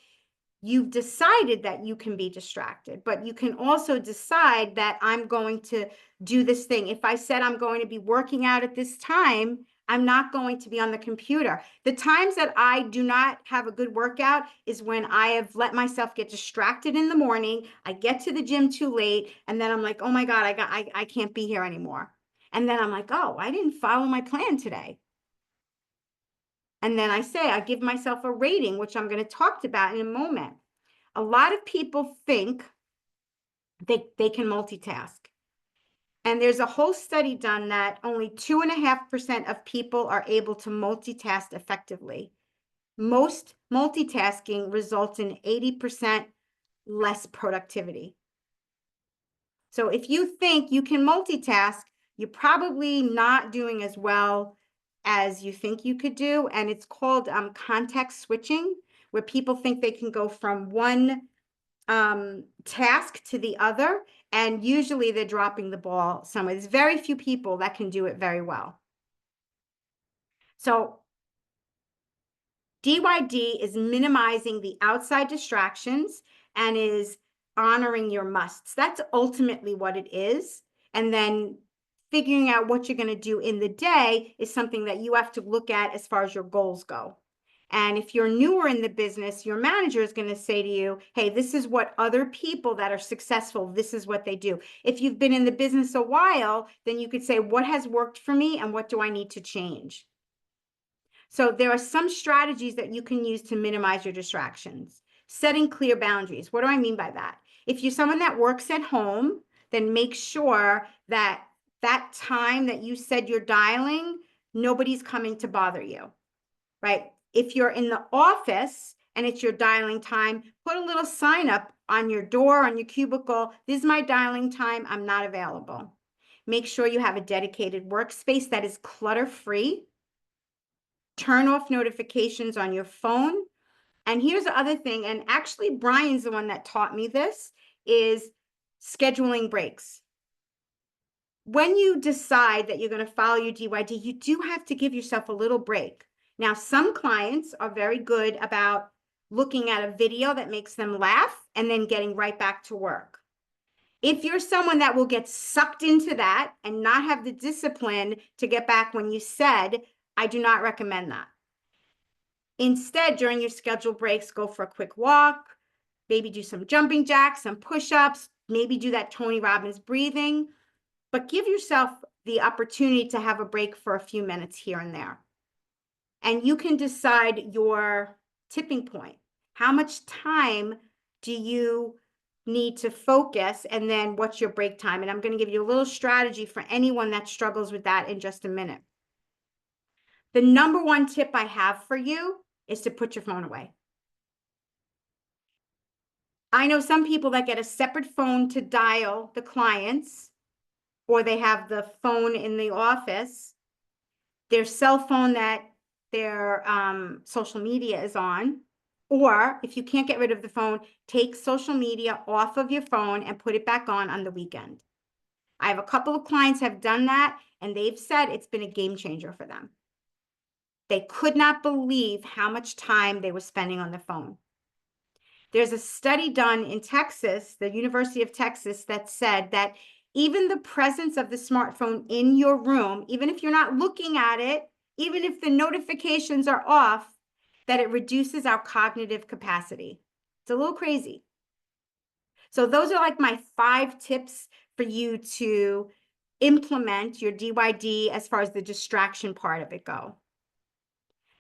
you've decided that you can be distracted, but you can also decide that I'm going to do this thing. If I said I'm going to be working out at this time, I'm not going to be on the computer. The times that I do not have a good workout is when I have let myself get distracted in the morning. I get to the gym too late, and then I'm like, oh my God, I can't be here anymore. And then I'm like, oh, I didn't follow my plan today. And then I give myself a rating, which I'm going to talk about in a moment. A lot of people think they can multitask. And there's a whole study done that only 2.5% of people are able to multitask effectively. Most multitasking results in 80% less productivity. So if you think you can multitask, you're probably not doing as well as you think you could do. And it's called context switching, where people think they can go from one task to the other, and usually they're dropping the ball somewhere. There's very few people that can do it very well. So DYD is minimizing the outside distractions and is honoring your musts. That's ultimately what it is. And then figuring out what you're going to do in the day is something that you have to look at as far as your goals go. And if you're newer in the business, your manager is going to say to you, hey, this is what other people that are successful, this is what they do. If you've been in the business a while, then you could say, what has worked for me and what do I need to change? So there are some strategies that you can use to minimize your distractions. Setting clear boundaries. What do I mean by that? If you're someone that works at home, then make sure that that time that you said you're dialing, nobody's coming to bother you, right? If you're in the office and it's your dialing time, put a little sign up on your door, on your cubicle. This is my dialing time. I'm not available. Make sure you have a dedicated workspace that is clutter-free. Turn off notifications on your phone. And here's the other thing, and actually Brian's the one that taught me this, is scheduling breaks. When you decide that you're going to follow your DYD, you do have to give yourself a little break. Now, some clients are very good about looking at a video that makes them laugh and then getting right back to work. If you're someone that will get sucked into that and not have the discipline to get back when you said, I do not recommend that. Instead, during your scheduled breaks, go for a quick walk, maybe do some jumping jacks, some push-ups, maybe do that Tony Robbins breathing, but give yourself the opportunity to have a break for a few minutes here and there. And you can decide your tipping point. How much time do you need to focus? And then what's your break time? And I'm going to give you a little strategy for anyone that struggles with that in just a minute. The number one tip I have for you is to put your phone away. I know some people that get a separate phone to dial the clients, or they have the phone in the office, their cell phone that their social media is on, or if you can't get rid of the phone, take social media off of your phone and put it back on the weekend. I have a couple of clients have done that, and they've said it's been a game changer for them. They could not believe how much time they were spending on the phone. There's a study done in Texas, the University of Texas, that said that even the presence of the smartphone in your room, even if you're not looking at it, even if the notifications are off, that it reduces our cognitive capacity. It's a little crazy. So those are like my 5 tips for you to implement your DYD as far as the distraction part of it go.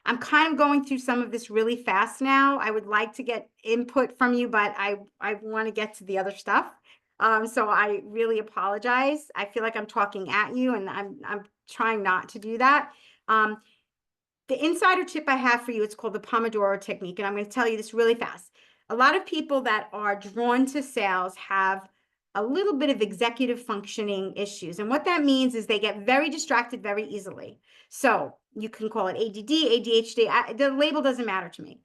I'm kind of going through some of this really fast now. I would like to get input from you, but I want to get to the other stuff. So I really apologize. I feel like I'm talking at you, and I'm trying not to do that. The insider tip I have for you, it's called the Pomodoro technique, and I'm going to tell you this really fast. A lot of people that are drawn to sales have a little bit of executive functioning issues. And what that means is they get very distracted very easily. So you can call it ADD, ADHD, the label doesn't matter to me.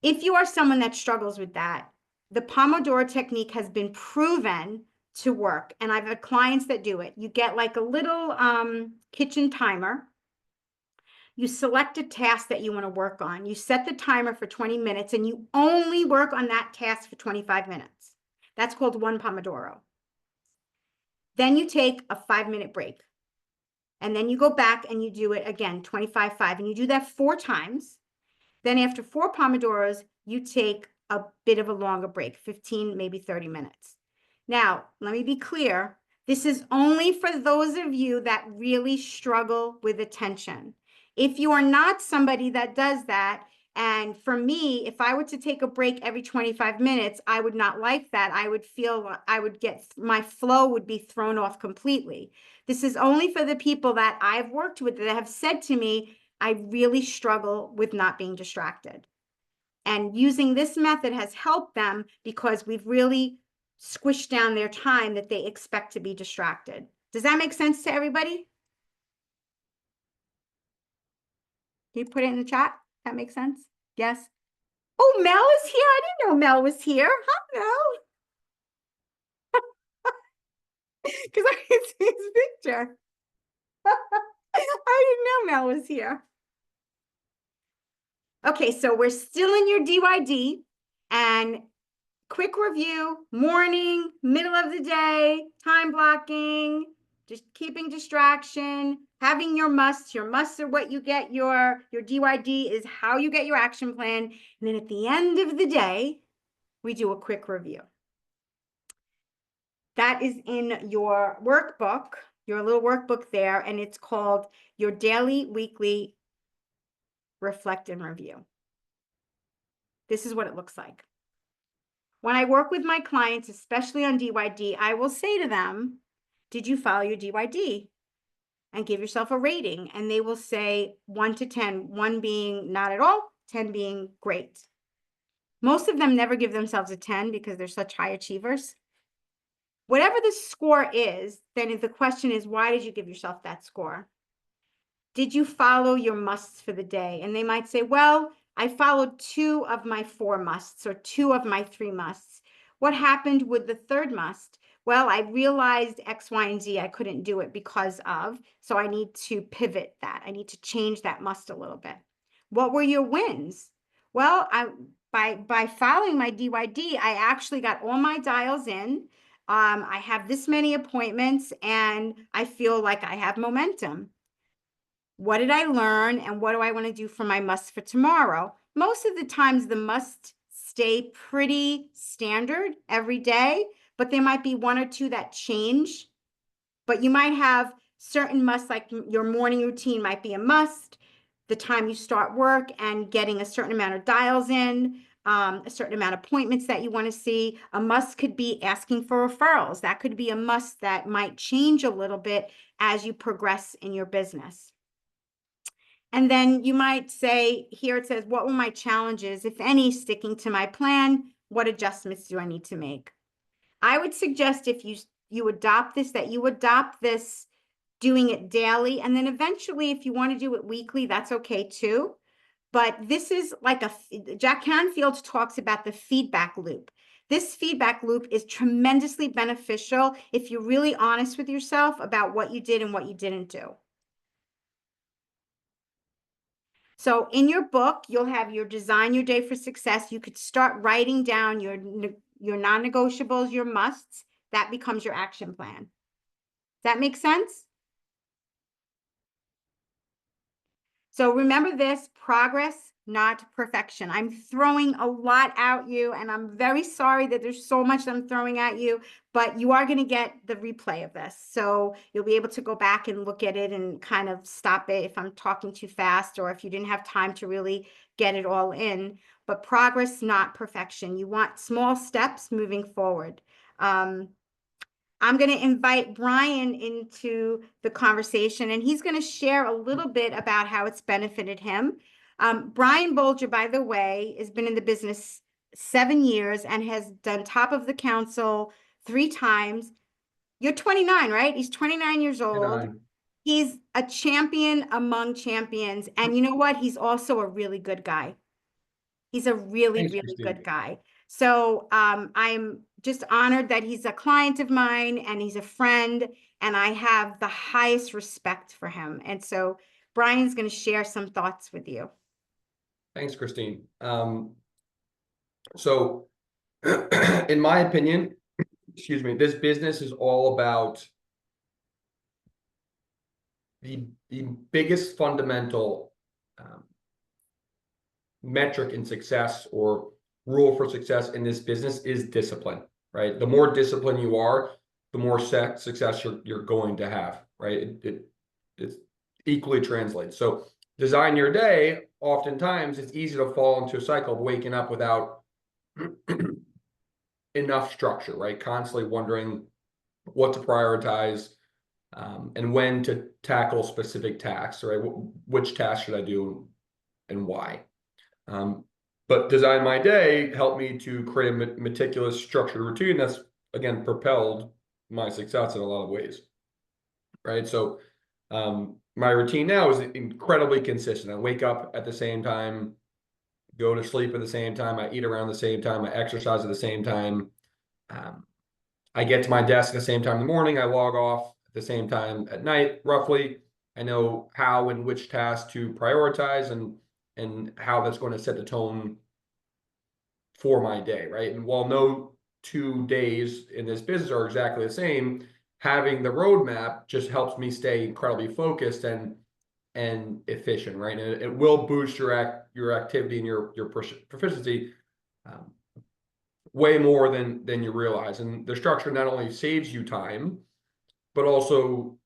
If you are someone that struggles with that, the Pomodoro technique has been proven to work. And I've had clients that do it. You get like a little kitchen timer. You select a task that you want to work on. You set the timer for 20 minutes and you only work on that task for 25 minutes. That's called 1 Pomodoro. Then you take a 5-minute break. And then you go back and you do it again, 25-5. And you do that 4 times. Then after 4 Pomodoros, you take a bit of a longer break, 15, maybe 30 minutes. Now, let me be clear. This is only for those of you that really struggle with attention. If you are not somebody that does that, and for me, if I were to take a break every 25 minutes, I would not like that. I would feel I would get, my flow would be thrown off completely. This is only for the people that I've worked with that have said to me, I really struggle with not being distracted. And using this method has helped them because we've really squished down their time that they expect to be distracted. Does that make sense to everybody? Can you put it in the chat? That makes sense? Yes? Oh, Mel is here. I didn't know Mel was here. Hi, Mel. Because I can see his picture. I didn't know Mel was here. Okay, so we're still in your DYD, and quick review, morning, middle of the day, time blocking, just keeping distraction, having your musts. Your musts are what you get your DYD is how you get your action plan. And then at the end of the day, we do a quick review. That is in your workbook, your little workbook there, and it's called your daily, weekly reflect and review. This is what it looks like. When I work with my clients, especially on DYD, I will say to them, did you follow your DYD? And give yourself a rating. And they will say 1 to 10, 1 being not at all, 10 being great. Most of them never give themselves a 10 because they're such high achievers. Whatever the score is, then the question is, why did you give yourself that score? Did you follow your musts for the day? And they might say, well, I followed 2 of my 4 musts or 2 of my 3 musts. What happened with the 3rd must? Well, I realized X, Y, and Z, I couldn't do it because of, so I need to pivot that. I need to change that must a little bit. What were your wins? Well, by following my DYD, I actually got all my dials in. I have this many appointments and I feel like I have momentum. What did I learn and what do I want to do for my must for tomorrow? Most of the times the must stay pretty standard every day, but there might be 1 or 2 that change. But you might have certain musts, like your morning routine might be a must, the time you start work and getting a certain amount of dials in, a certain amount of appointments that you want to see. A must could be asking for referrals. That could be a must that might change a little bit as you progress in your business. And then you might say, here it says, what were my challenges, if any, sticking to my plan? What adjustments do I need to make? I would suggest if you adopt this, that you adopt this doing it daily. And then eventually, if you want to do it weekly, that's okay too. But this is like Jack Canfield talks about the feedback loop. This feedback loop is tremendously beneficial if you're really honest with yourself about what you did and what you didn't do. So in your book, you'll have your design your day for success. You could start writing down your non-negotiables, your musts. That becomes your action plan. Does that make sense? So remember this, progress, not perfection. I'm throwing a lot at you, and I'm very sorry that there's so much I'm throwing at you, but you are going to get the replay of this. So you'll be able to go back and look at it and kind of stop it if I'm talking too fast or if you didn't have time to really get it all in. But progress, not perfection. You want small steps moving forward. I'm going to invite Brian into the conversation, and he's going to share a little bit about how it's benefited him. Brian Bolger, by the way, has been in the business 7 years and has done top of the council 3 times. You're 29, right? He's 29 years old. 29. He's a champion among champions. And you know what? He's also a really good guy. He's a really, Thanks, really Christine. good guy. So I'm just honored that he's a client of mine and he's a friend, and I have the highest respect for him. And so Brian's going to share some thoughts with you. Thanks, Christine. So in my opinion, excuse me, this business is all about the biggest fundamental metric in success or rule for success in this business is discipline, right? The more disciplined you are, the more success you're going to have, right? It equally translates. So design your day, oftentimes it's easy to fall into a cycle of waking up without enough structure, right? Constantly wondering what to prioritize and when to tackle specific tasks, right? Which task should I do and why? But Design My Day helped me to create a meticulous structured routine that's, again, propelled my success in a lot of ways, right? So my routine now is incredibly consistent. I wake up at the same time, go to sleep at the same time, I eat around the same time, I exercise at the same time. I get to my desk at the same time in the morning, I log off at the same time at night, roughly. I know how and which tasks to prioritize and how that's going to set the tone for my day, right? And while no 2 days in this business are exactly the same, having the roadmap just helps me stay incredibly focused and efficient, right? And it will boost your activity and your proficiency way more than you realize. And the structure not only saves you time, but also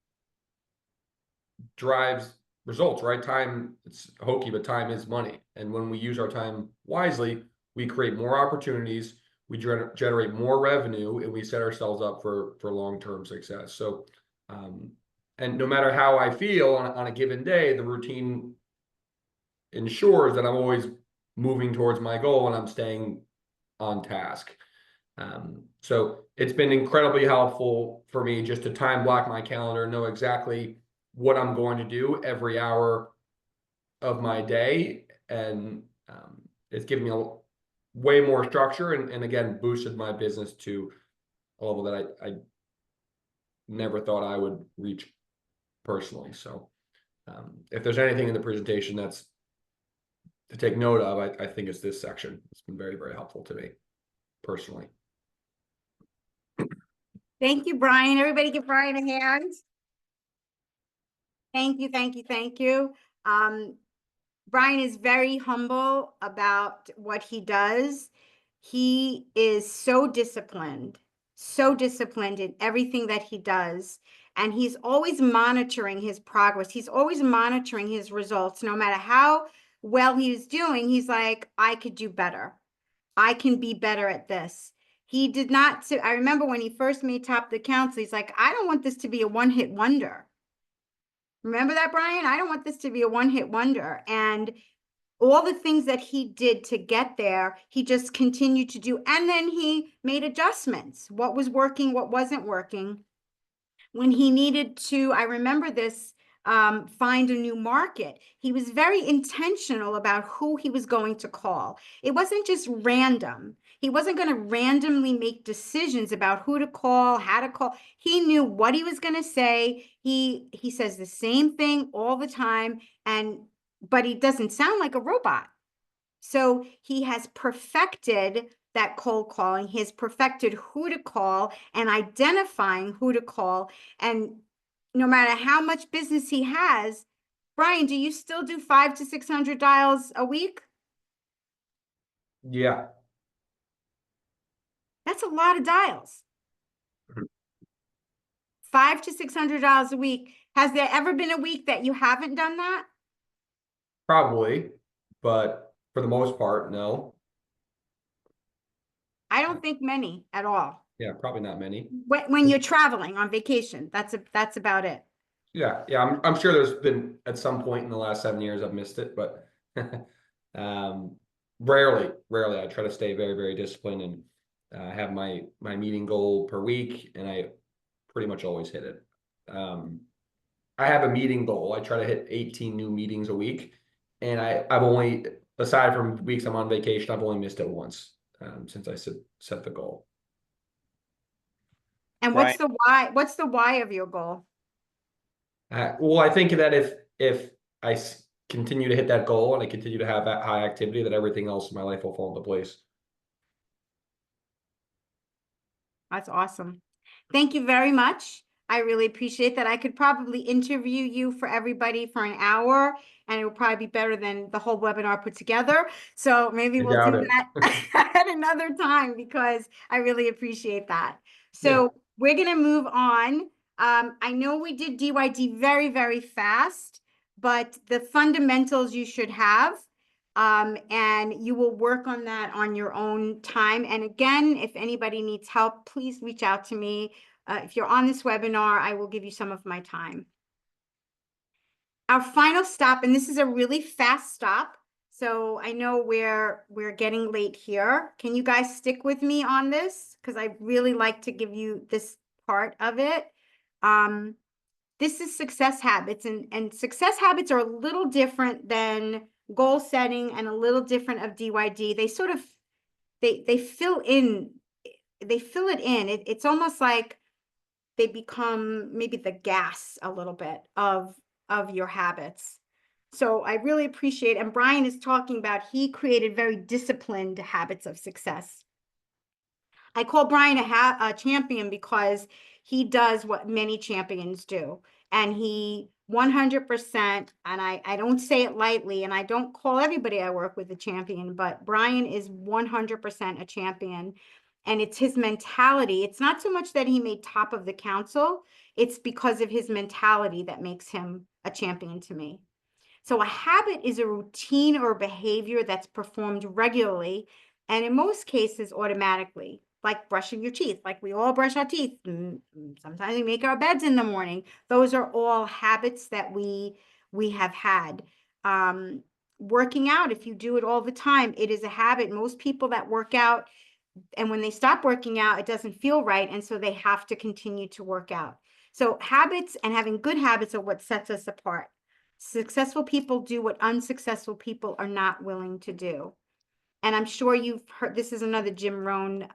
drives results, right? Time, it's hokey, but time is money. And when we use our time wisely, we create more opportunities, we generate more revenue, and we set ourselves up for long-term success. So, and no matter how I feel on a given day, the routine ensures that I'm always moving towards my goal and I'm staying on task. So it's been incredibly helpful for me just to time block my calendar, know exactly what I'm going to do every hour of my day. And it's given me way more structure and again, boosted my business to a level that I never thought I would reach personally. So if there's anything in the presentation that's to take note of, I think it's this section. It's been very, very helpful to me personally. Thank you, Brian. Everybody give Brian a hand. Thank you, thank you, thank you. Brian is very humble about what he does. He is so disciplined in everything that he does. And he's always monitoring his progress. He's always monitoring his results. No matter how well he's doing, he's like, I could do better. I can be better at this. He did not, I remember when he first made Top of the Council, he's like, I don't want this to be a one-hit wonder. Remember that, Brian? I don't want this to be a one-hit wonder. And all the things that he did to get there, he just continued to do. And then he made adjustments. What was working, what wasn't working. When he needed to, I remember this, find a new market, he was very intentional about who he was going to call. It wasn't just random. He wasn't going to randomly make decisions about who to call, how to call. He knew what he was going to say. He says the same thing all the time, but he doesn't sound like a robot. So he has perfected that cold calling. He has perfected who to call and identifying who to call. And no matter how much business he has, Brian, do you still do 500 to 600 dials a week? Yeah. That's a lot of dials. 500 to 600 dials a week. Has there ever been a week that you haven't done that? Probably, but for the most part, no. I don't think many at all. Yeah, probably not many. When you're traveling on vacation, that's about it. Yeah, I'm sure there's been at some point in the last 7 years I've missed it, but rarely. I try to stay very, very disciplined and have my meeting goal per week, and I pretty much always hit it. I have a meeting goal. I try to hit 18 new meetings a week, and I've only, aside from weeks I'm on vacation, I've only missed it once since I set the goal. And what's the why? What's the why of your goal? Well, I think that if I continue to hit that goal and I continue to have that high activity, that everything else in my life will fall into place. That's awesome. Thank you very much. I really appreciate that. I could probably interview you for everybody for an hour, and it will probably be better than the whole webinar put together. So maybe we'll do that at another time, because I really appreciate that. So we're going to move on. I know we did DYD very, very fast, but the fundamentals you should have, and you will work on that on your own time. And again, if anybody needs help, please reach out to me. If you're on this webinar, I will give you some of my time. Our final stop, and this is a really fast stop, so I know we're getting late here. Can you guys stick with me on this? Because I really like to give you this part of it. This is success habits, and success habits are a little different than goal setting and a little different of DYD. They sort of, they fill in, they fill it in. It's almost like they become maybe the gas a little bit of your habits. So I really appreciate, and Brian is talking about, he created very disciplined habits of success. I call Brian a champion because he does what many champions do. And he 100%, and I don't say it lightly, and I don't call everybody I work with a champion, but Brian is 100% a champion. And it's his mentality. It's not so much that he made top of the council, it's because of his mentality that makes him a champion to me. So a habit is a routine or behavior that's performed regularly, and in most cases automatically, like brushing your teeth, like we all brush our teeth. Sometimes we make our beds in the morning. Those are all habits that we have had. Working out, if you do it all the time, it is a habit. Most people that work out, and when they stop working out, it doesn't feel right, and so they have to continue to work out. So habits and having good habits are what sets us apart. Successful people do what unsuccessful people are not willing to do. And I'm sure you've heard, this is another Jim Rohn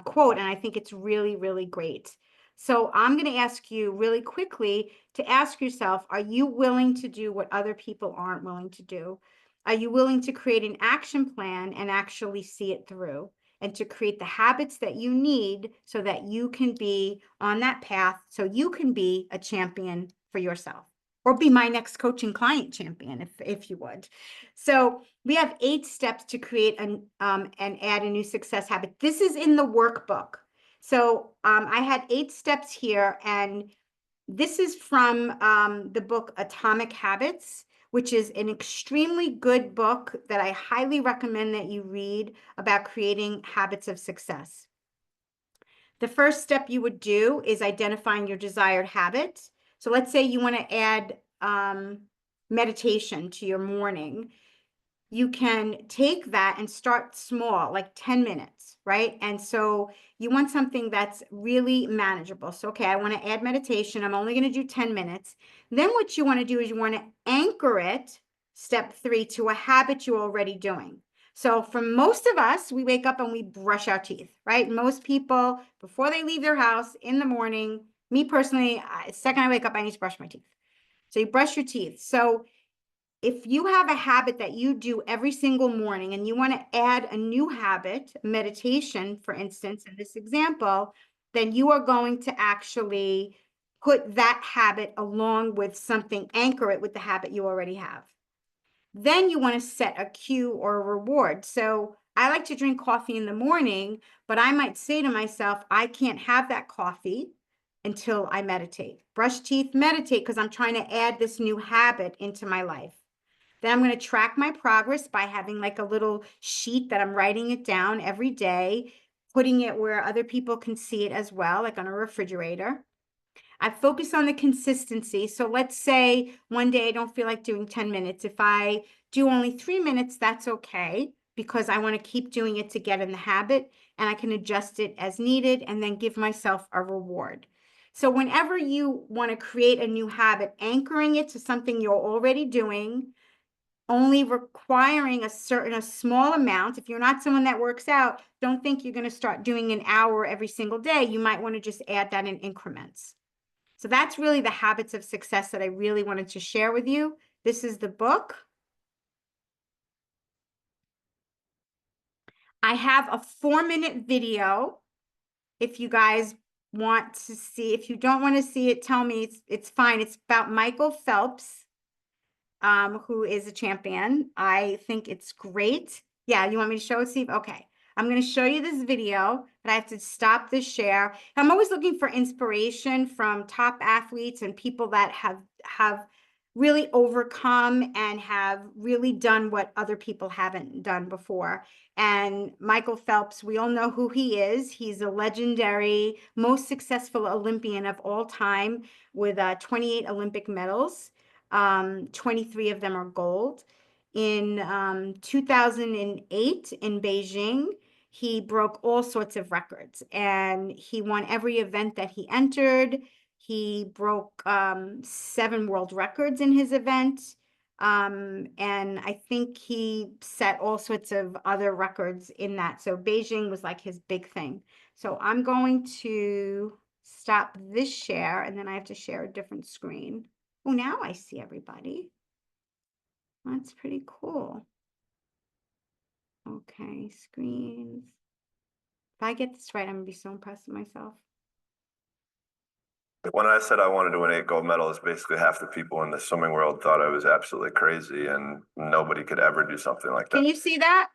quote, and I think it's really, really great. So I'm going to ask you really quickly to ask yourself, are you willing to do what other people aren't willing to do? Are you willing to create an action plan and actually see it through, and to create the habits that you need so that you can be on that path, so you can be a champion for yourself, or be my next coaching client champion, if you would. So we have 8 steps to create and add a new success habit. This is in the workbook. So I had 8 steps here, and this is from the book Atomic Habits, which is an extremely good book that I highly recommend that you read about creating habits of success. The first step you would do is identifying your desired habit. So let's say you want to add meditation to your morning. You can take that and start small, like 10 minutes, right? And so you want something that's really manageable. So, okay, I want to add meditation. I'm only going to do 10 minutes. Then what you want to do is you want to anchor it, step 3, to a habit you're already doing. So for most of us, we wake up and we brush our teeth, right? Most people, before they leave their house in the morning, me personally, the second I wake up, I need to brush my teeth. So you brush your teeth. So if you have a habit that you do every single morning and you want to add a new habit, meditation, for instance, in this example, then you are going to actually put that habit along with something, anchor it with the habit you already have. Then you want to set a cue or a reward. So I like to drink coffee in the morning, but I might say to myself, I can't have that coffee until I meditate. Brush teeth, meditate, because I'm trying to add this new habit into my life. Then I'm going to track my progress by having like a little sheet that I'm writing it down every day, putting it where other people can see it as well, like on a refrigerator. I focus on the consistency. So let's say one day I don't feel like doing 10 minutes. If I do only 3 minutes, that's okay, because I want to keep doing it to get in the habit, and I can adjust it as needed and then give myself a reward. So whenever you want to create a new habit, anchoring it to something you're already doing, only requiring a small amount. If you're not someone that works out, don't think you're going to start doing an hour every single day. You might want to just add that in increments. So that's really the habits of success that I really wanted to share with you. This is the book. I have a 4-minute video. If you guys want to see, if you don't want to see it, tell me. It's fine. It's about Michael Phelps, who is a champion. I think it's great. Yeah, you want me to show it, Steve? Okay. I'm going to show you this video, but I have to stop this share. I'm always looking for inspiration from top athletes and people that have really overcome and have really done what other people haven't done before. And Michael Phelps, we all know who he is. He's a legendary, most successful Olympian of all time with 28 Olympic medals. 23 of them are gold. In 2008 in Beijing, he broke all sorts of records, and he won every event that he entered. He broke 7 world records in his event. And I think he set all sorts of other records in that. So Beijing was like his big thing. So I'm going to stop this share, and then I have to share a different screen. Oh, now I see everybody. That's pretty cool. Okay, screens. If I get this right, I'm gonna be so impressed with myself. When I said I wanted to win 8 gold medals, basically half the people in the swimming world thought I was absolutely crazy and nobody could ever do something like that. Can you see that?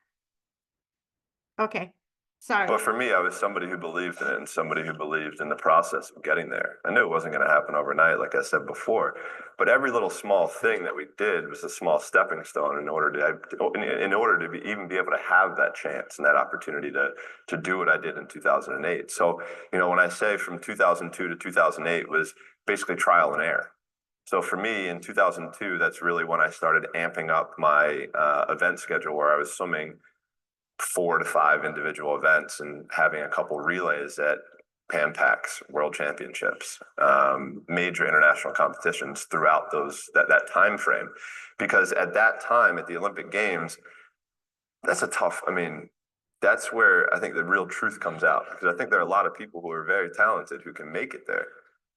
Okay, sorry. But for me, I was somebody who believed in it and somebody who believed in the process of getting there. I knew it wasn't going to happen overnight, like I said before. But every little small thing that we did was a small stepping stone in order to even be able to have that chance and that opportunity to do what I did in 2008. So, when I say from 2002 to 2008 was basically trial and error. So for me in 2002, that's really when I started amping up my event schedule, where I was swimming 4 to 5 individual events and having a couple relays at Pan Pacs, World Championships, major international competitions throughout that time frame. Because at that time at the Olympic Games, that's that's where I think the real truth comes out. Because I think there are a lot of people who are very talented who can make it there.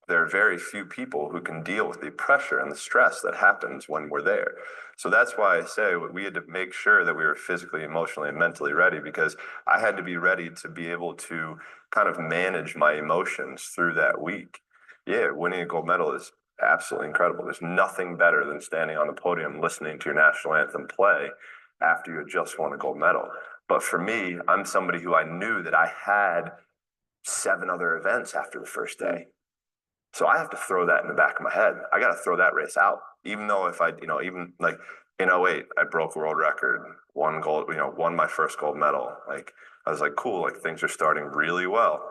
There are very few people who can deal with the pressure and the stress that happens when we're there. So that's why I say we had to make sure that we were physically, emotionally, and mentally ready, because I had to be ready to be able to kind of manage my emotions through that week. Yeah, winning a gold medal is absolutely incredible. There's nothing better than standing on the podium listening to your national anthem play after you had just won a gold medal. But for me, I'm somebody who I knew that I had 7 other events after the first day. So I have to throw that in the back of my head. I got to throw that race out, even though if I, even like in 08, I broke a world record, won gold, won my first gold medal. Like, I was like, cool, like things are starting really well.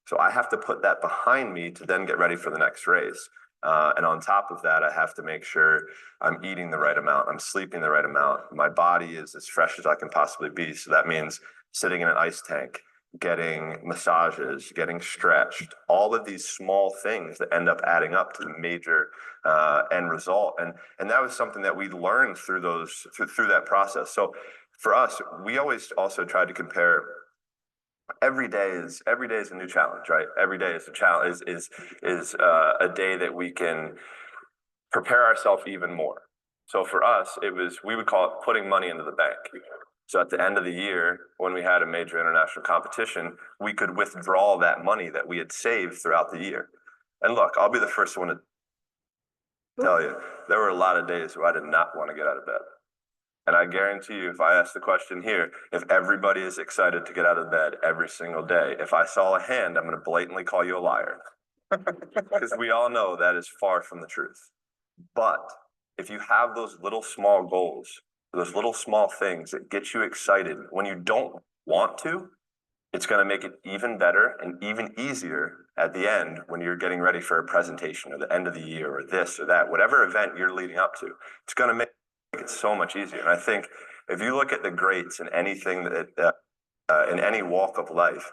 So I have to put that behind me to then get ready for the next race. And on top of that, I have to make sure I'm eating the right amount. I'm sleeping the right amount. My body is as fresh as I can possibly be. So that means sitting in an ice tank, getting massages, getting stretched, all of these small things that end up adding up to the major end result. And that was something that we learned through that process. So for us, we always also tried to compare. Every day is a new challenge, right? Every day is a challenge, is a day that we can prepare ourselves even more. So for us, we would call it putting money into the bank. So at the end of the year, when we had a major international competition, we could withdraw that money that we had saved throughout the year. And look, I'll be the first one to tell you, there were a lot of days where I did not want to get out of bed. And I guarantee you, if I ask the question here, if everybody is excited to get out of bed every single day, if I saw a hand, I'm going to blatantly call you a liar. Because we all know that is far from the truth. But if you have those little small goals, those little small things that get you excited when you don't want to, it's going to make it even better and even easier at the end when you're getting ready for a presentation or the end of the year or this or that, whatever event you're leading up to. It's going to make it so much easier. And I think if you look at the greats in anything that in any walk of life,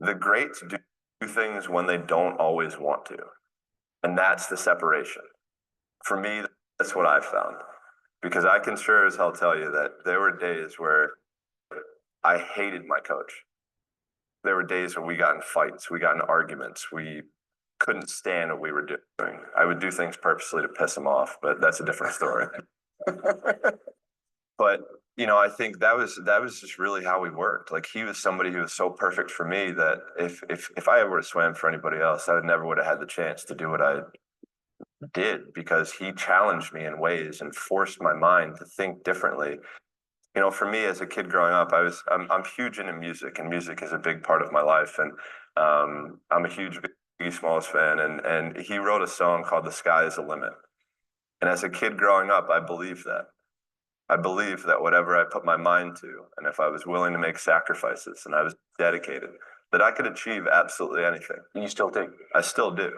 the greats do things when they don't always want to. And that's the separation. For me, that's what I've found. Because I can sure as hell tell you that there were days where I hated my coach. There were days where we got in fights, we got in arguments, we couldn't stand what we were doing. I would do things purposely to piss him off, but that's a different story. But I think that was just really how we worked. Like, he was somebody who was so perfect for me that if I ever would have swam for anybody else, I never would have had the chance to do what I did, because he challenged me in ways and forced my mind to think differently. For me as a kid growing up, I'm huge into music, and music is a big part of my life. And I'm a huge Biggie Smalls fan, and he wrote a song called "The Sky Is the Limit." And as a kid growing up, I believed that. I believed that whatever I put my mind to, and if I was willing to make sacrifices and I was dedicated, that I could achieve absolutely anything. And you still do? I still do.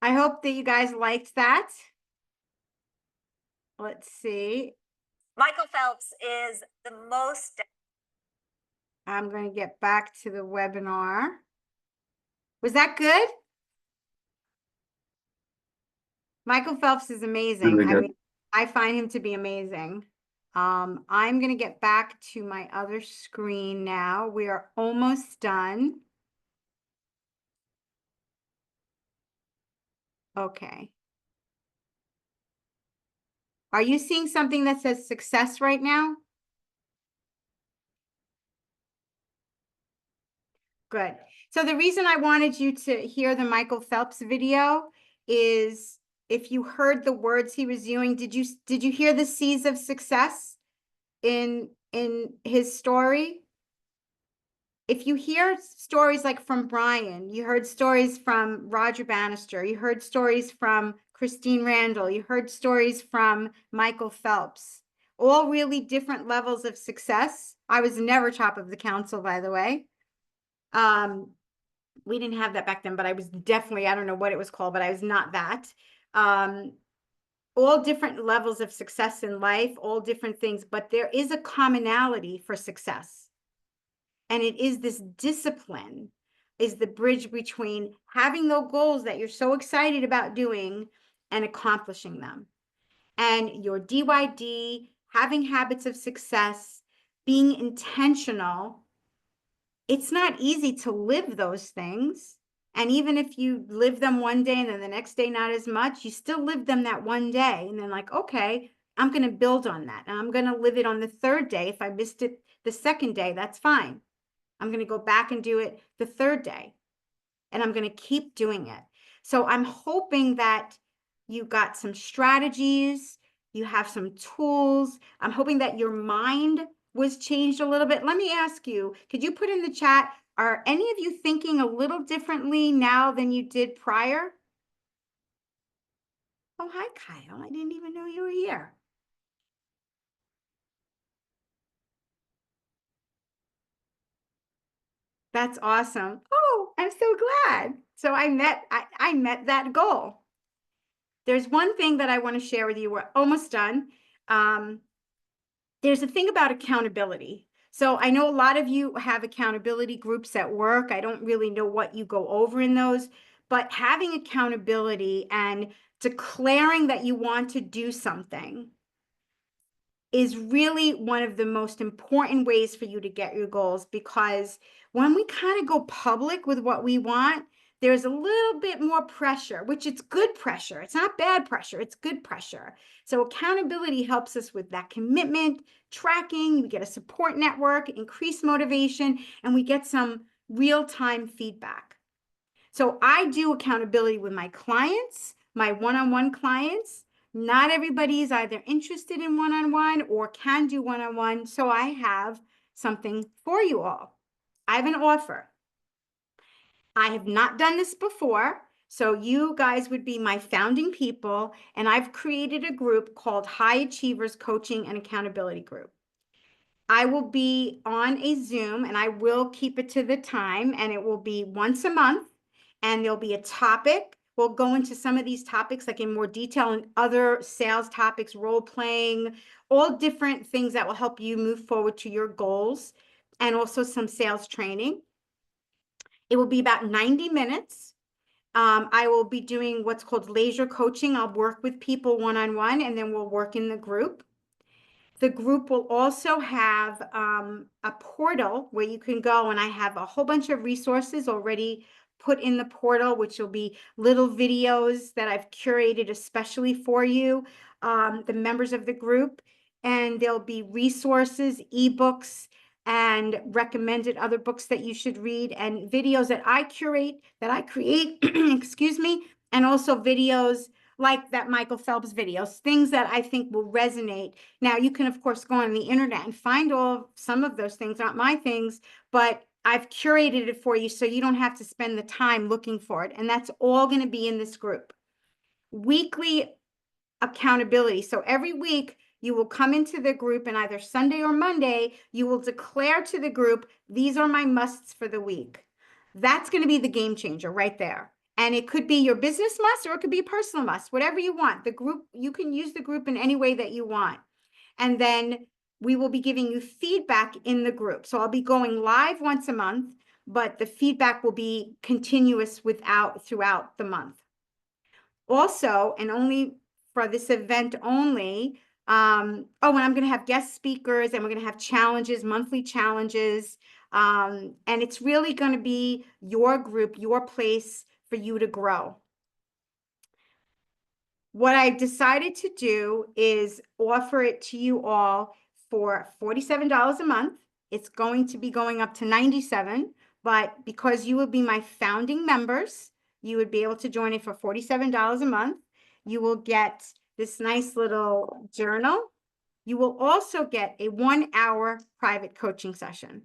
I hope that you guys liked that. Let's see. Michael Phelps is the most. I'm going to get back to the webinar. Was that good? Michael Phelps is amazing. Really good. I find him to be amazing. I'm going to get back to my other screen now. We are almost done. Okay. Are you seeing something that says success right now? Good. So the reason I wanted you to hear the Michael Phelps video is if you heard the words he was using, did you hear the C's of success in his story? If you hear stories like from Brian, you heard stories from Roger Bannister, you heard stories from Christine Randall, you heard stories from Michael Phelps, all really different levels of success. I was never top of the council, by the way. We didn't have that back then, but I was definitely, I don't know what it was called, but I was not that. All different levels of success in life, all different things, but there is a commonality for success. And it is this discipline is the bridge between having those goals that you're so excited about doing and accomplishing them. And your DYD, having habits of success, being intentional. It's not easy to live those things. And even if you live them one day and then the next day not as much, you still live them that one day. And then like, okay, I'm going to build on that. And I'm going to live it on the third day. If I missed it the second day, that's fine. I'm going to go back and do it the third day. And I'm going to keep doing it. So I'm hoping that you got some strategies, you have some tools. I'm hoping that your mind was changed a little bit. Let me ask you, could you put in the chat, are any of you thinking a little differently now than you did prior? Oh, hi, Kyle. I didn't even know you were here. That's awesome. Oh, I'm so glad. So I met that goal. There's one thing that I want to share with you. We're almost done. There's a thing about accountability. So I know a lot of you have accountability groups at work. I don't really know what you go over in those, but having accountability and declaring that you want to do something is really one of the most important ways for you to get your goals, because when we kind of go public with what we want, there's a little bit more pressure, which it's good pressure. It's not bad pressure, it's good pressure. So accountability helps us with that commitment, tracking, we get a support network, increased motivation, and we get some real-time feedback. So I do accountability with my clients, my one-on-one clients. Not everybody is either interested in one-on-one or can do one-on-one. So I have something for you all. I have an offer. I have not done this before. So you guys would be my founding people. And I've created a group called High Achievers Coaching and Accountability Group. I will be on a Zoom and I will keep it to the time, and it will be once a month, and there'll be a topic. We'll go into some of these topics like in more detail, and other sales topics, role playing, all different things that will help you move forward to your goals, and also some sales training. It will be about 90 minutes. I will be doing what's called laser coaching. I'll work with people one-on-one, and then we'll work in the group. The group will also have a portal where you can go, and I have a whole bunch of resources already put in the portal, which will be little videos that I've curated especially for you, the members of the group. And there'll be resources, ebooks, and recommended other books that you should read, and videos that I curate, that I create, excuse me, and also videos like that Michael Phelps videos, things that I think will resonate. Now, you can, of course, go on the internet and find some of those things, not my things, but I've curated it for you so you don't have to spend the time looking for it. And that's all going to be in this group. Weekly accountability. So every week you will come into the group, and either Sunday or Monday, you will declare to the group, these are my musts for the week. That's going to be the game changer right there. And it could be your business must, or it could be a personal must, whatever you want. The group, you can use the group in any way that you want. And then we will be giving you feedback in the group. So I'll be going live once a month, but the feedback will be continuous throughout the month. Also, and only for this event only, and I'm going to have guest speakers, and we're going to have challenges, monthly challenges. And it's really going to be your group, your place for you to grow. what I decided to do is offer it to you all for $47 a month. It's going to be going up to $97, but because you will be my founding members, you would be able to join it for $47 a month. You will get this nice little journal. You will also get a 1-hour private coaching session.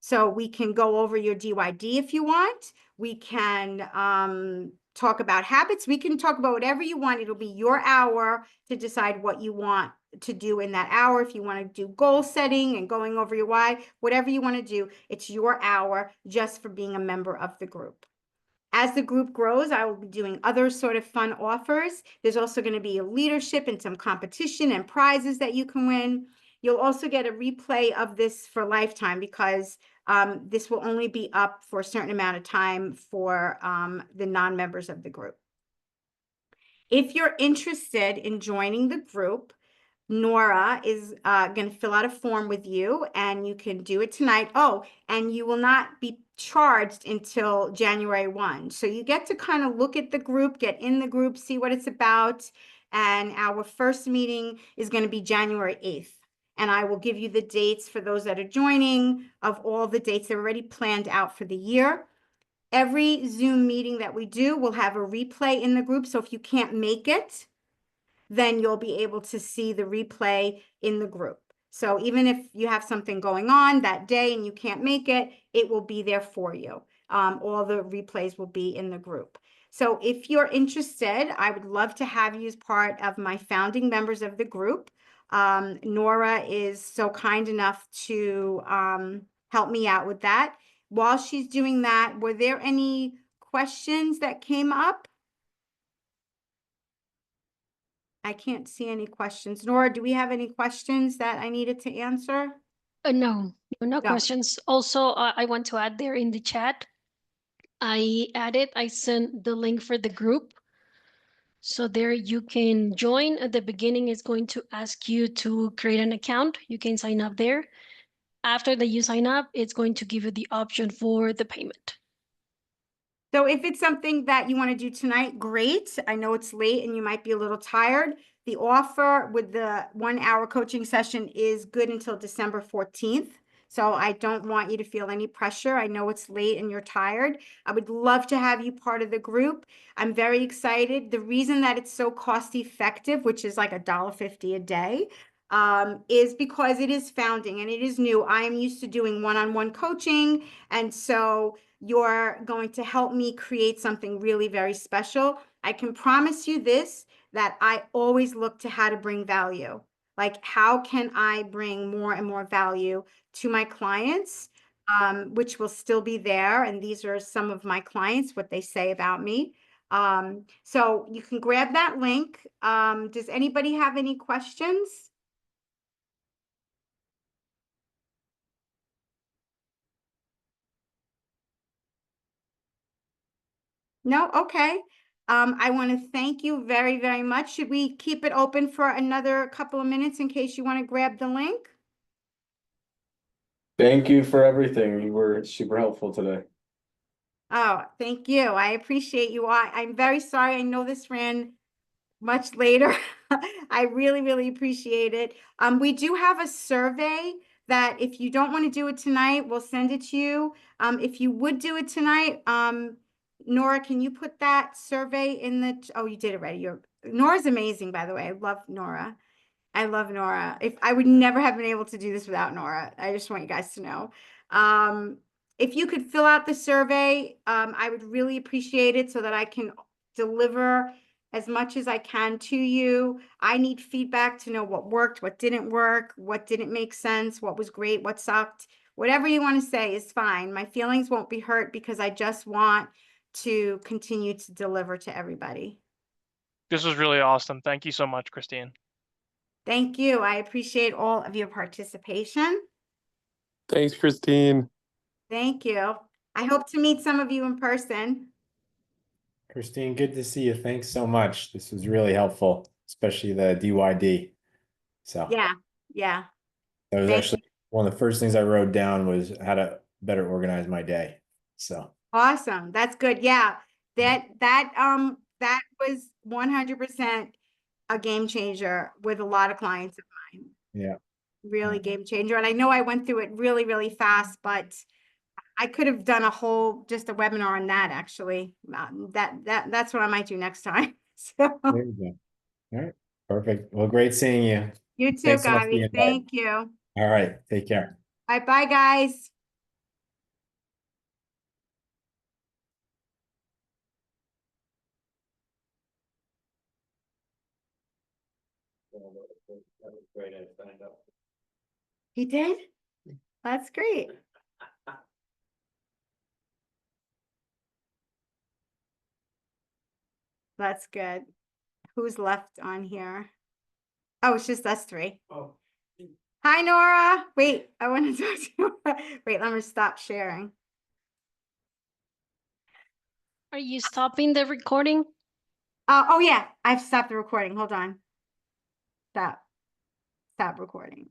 So we can go over your DYD if you want. We can talk about habits. We can talk about whatever you want. It'll be your hour to decide what you want to do in that hour. If you want to do goal setting and going over your why, whatever you want to do, it's your hour just for being a member of the group. As the group grows, I will be doing other sort of fun offers. There's also going to be a leadership and some competition and prizes that you can win. You'll also get a replay of this for lifetime because this will only be up for a certain amount of time for the non-members of the group. If you're interested in joining the group, Nora is going to fill out a form with you and you can do it tonight. Oh, and you will not be charged until January 1. So you get to kind of look at the group, get in the group, see what it's about. And our first meeting is going to be January 8th. And I will give you the dates for those that are joining of all the dates that are already planned out for the year. Every Zoom meeting that we do will have a replay in the group. So if you can't make it, then you'll be able to see the replay in the group. So even if you have something going on that day and you can't make it, it will be there for you. All the replays will be in the group. So if you're interested, I would love to have you as part of my founding members of the group. Nora is so kind enough to help me out with that. While she's doing that, were there any questions that came up? I can't see any questions. Nora, do we have any questions that I needed to answer? No, no Go. questions. Also, I want to add there in the chat, I sent the link for the group. So there you can join. At the beginning, it's going to ask you to create an account. You can sign up there. After that you sign up, it's going to give you the option for the payment. So if it's something that you want to do tonight, great. I know it's late and you might be a little tired. The offer with the 1-hour coaching session is good until December 14th. So I don't want you to feel any pressure. I know it's late and you're tired. I would love to have you part of the group. I'm very excited. The reason that it's so cost effective, which is like $1.50 a day, is because it is founding and it is new. I am used to doing one-on-one coaching. And so you're going to help me create something really very special. I can promise you this, that I always look to how to bring value. Like, how can I bring more and more value to my clients, which will still be there. And these are some of my clients, what they say about me. So you can grab that link. Does anybody have any questions? No? Okay. I want to thank you very, very much. Should we keep it open for another couple of minutes in case you want to grab the link? Thank you for everything. You were super helpful today. Oh, thank you. I appreciate you. I'm very sorry. I know this ran much later. I really, really appreciate it. We do have a survey that if you don't want to do it tonight, we'll send it to you. If you would do it tonight, Nora, can you put that survey in the, oh, you did already. Nora's amazing, by the way. I love Nora. I love Nora. I would never have been able to do this without Nora. I just want you guys to know. If you could fill out the survey, I would really appreciate it so that I can deliver as much as I can to you. I need feedback to know what worked, what didn't work, what didn't make sense, what was great, what sucked. Whatever you want to say is fine. My feelings won't be hurt because I just want to continue to deliver to everybody. This was really awesome. Thank you so much, Christine. Thank you. I appreciate all of your participation. Thanks, Christine. Thank you. I hope to meet some of you in person. Christine, good to see you. Thanks so much. This was really helpful, especially the DYD. So Yeah. that was Thank actually one of the first things I wrote down was how to better organize my day. So Awesome. That's good. Yeah. That that was 100% a game changer with a lot of clients of mine. Yeah. Really game changer. And I know I went through it really, really fast, but I could have done just a webinar on that actually. That's what I might do next time. So There you go. All right. Perfect. Well, great seeing you. you too, Thanks so much for the Gabi. invite. Thank you. All right. Take care. Bye bye, guys. He did? That's great. That's good. Who's left on here? Oh, it's just us three. Oh. Hi, Nora. Wait, I want to talk to Nora. Wait, let me stop sharing. Are you stopping the recording? Oh yeah, I've stopped the recording. Hold on. Stop recording.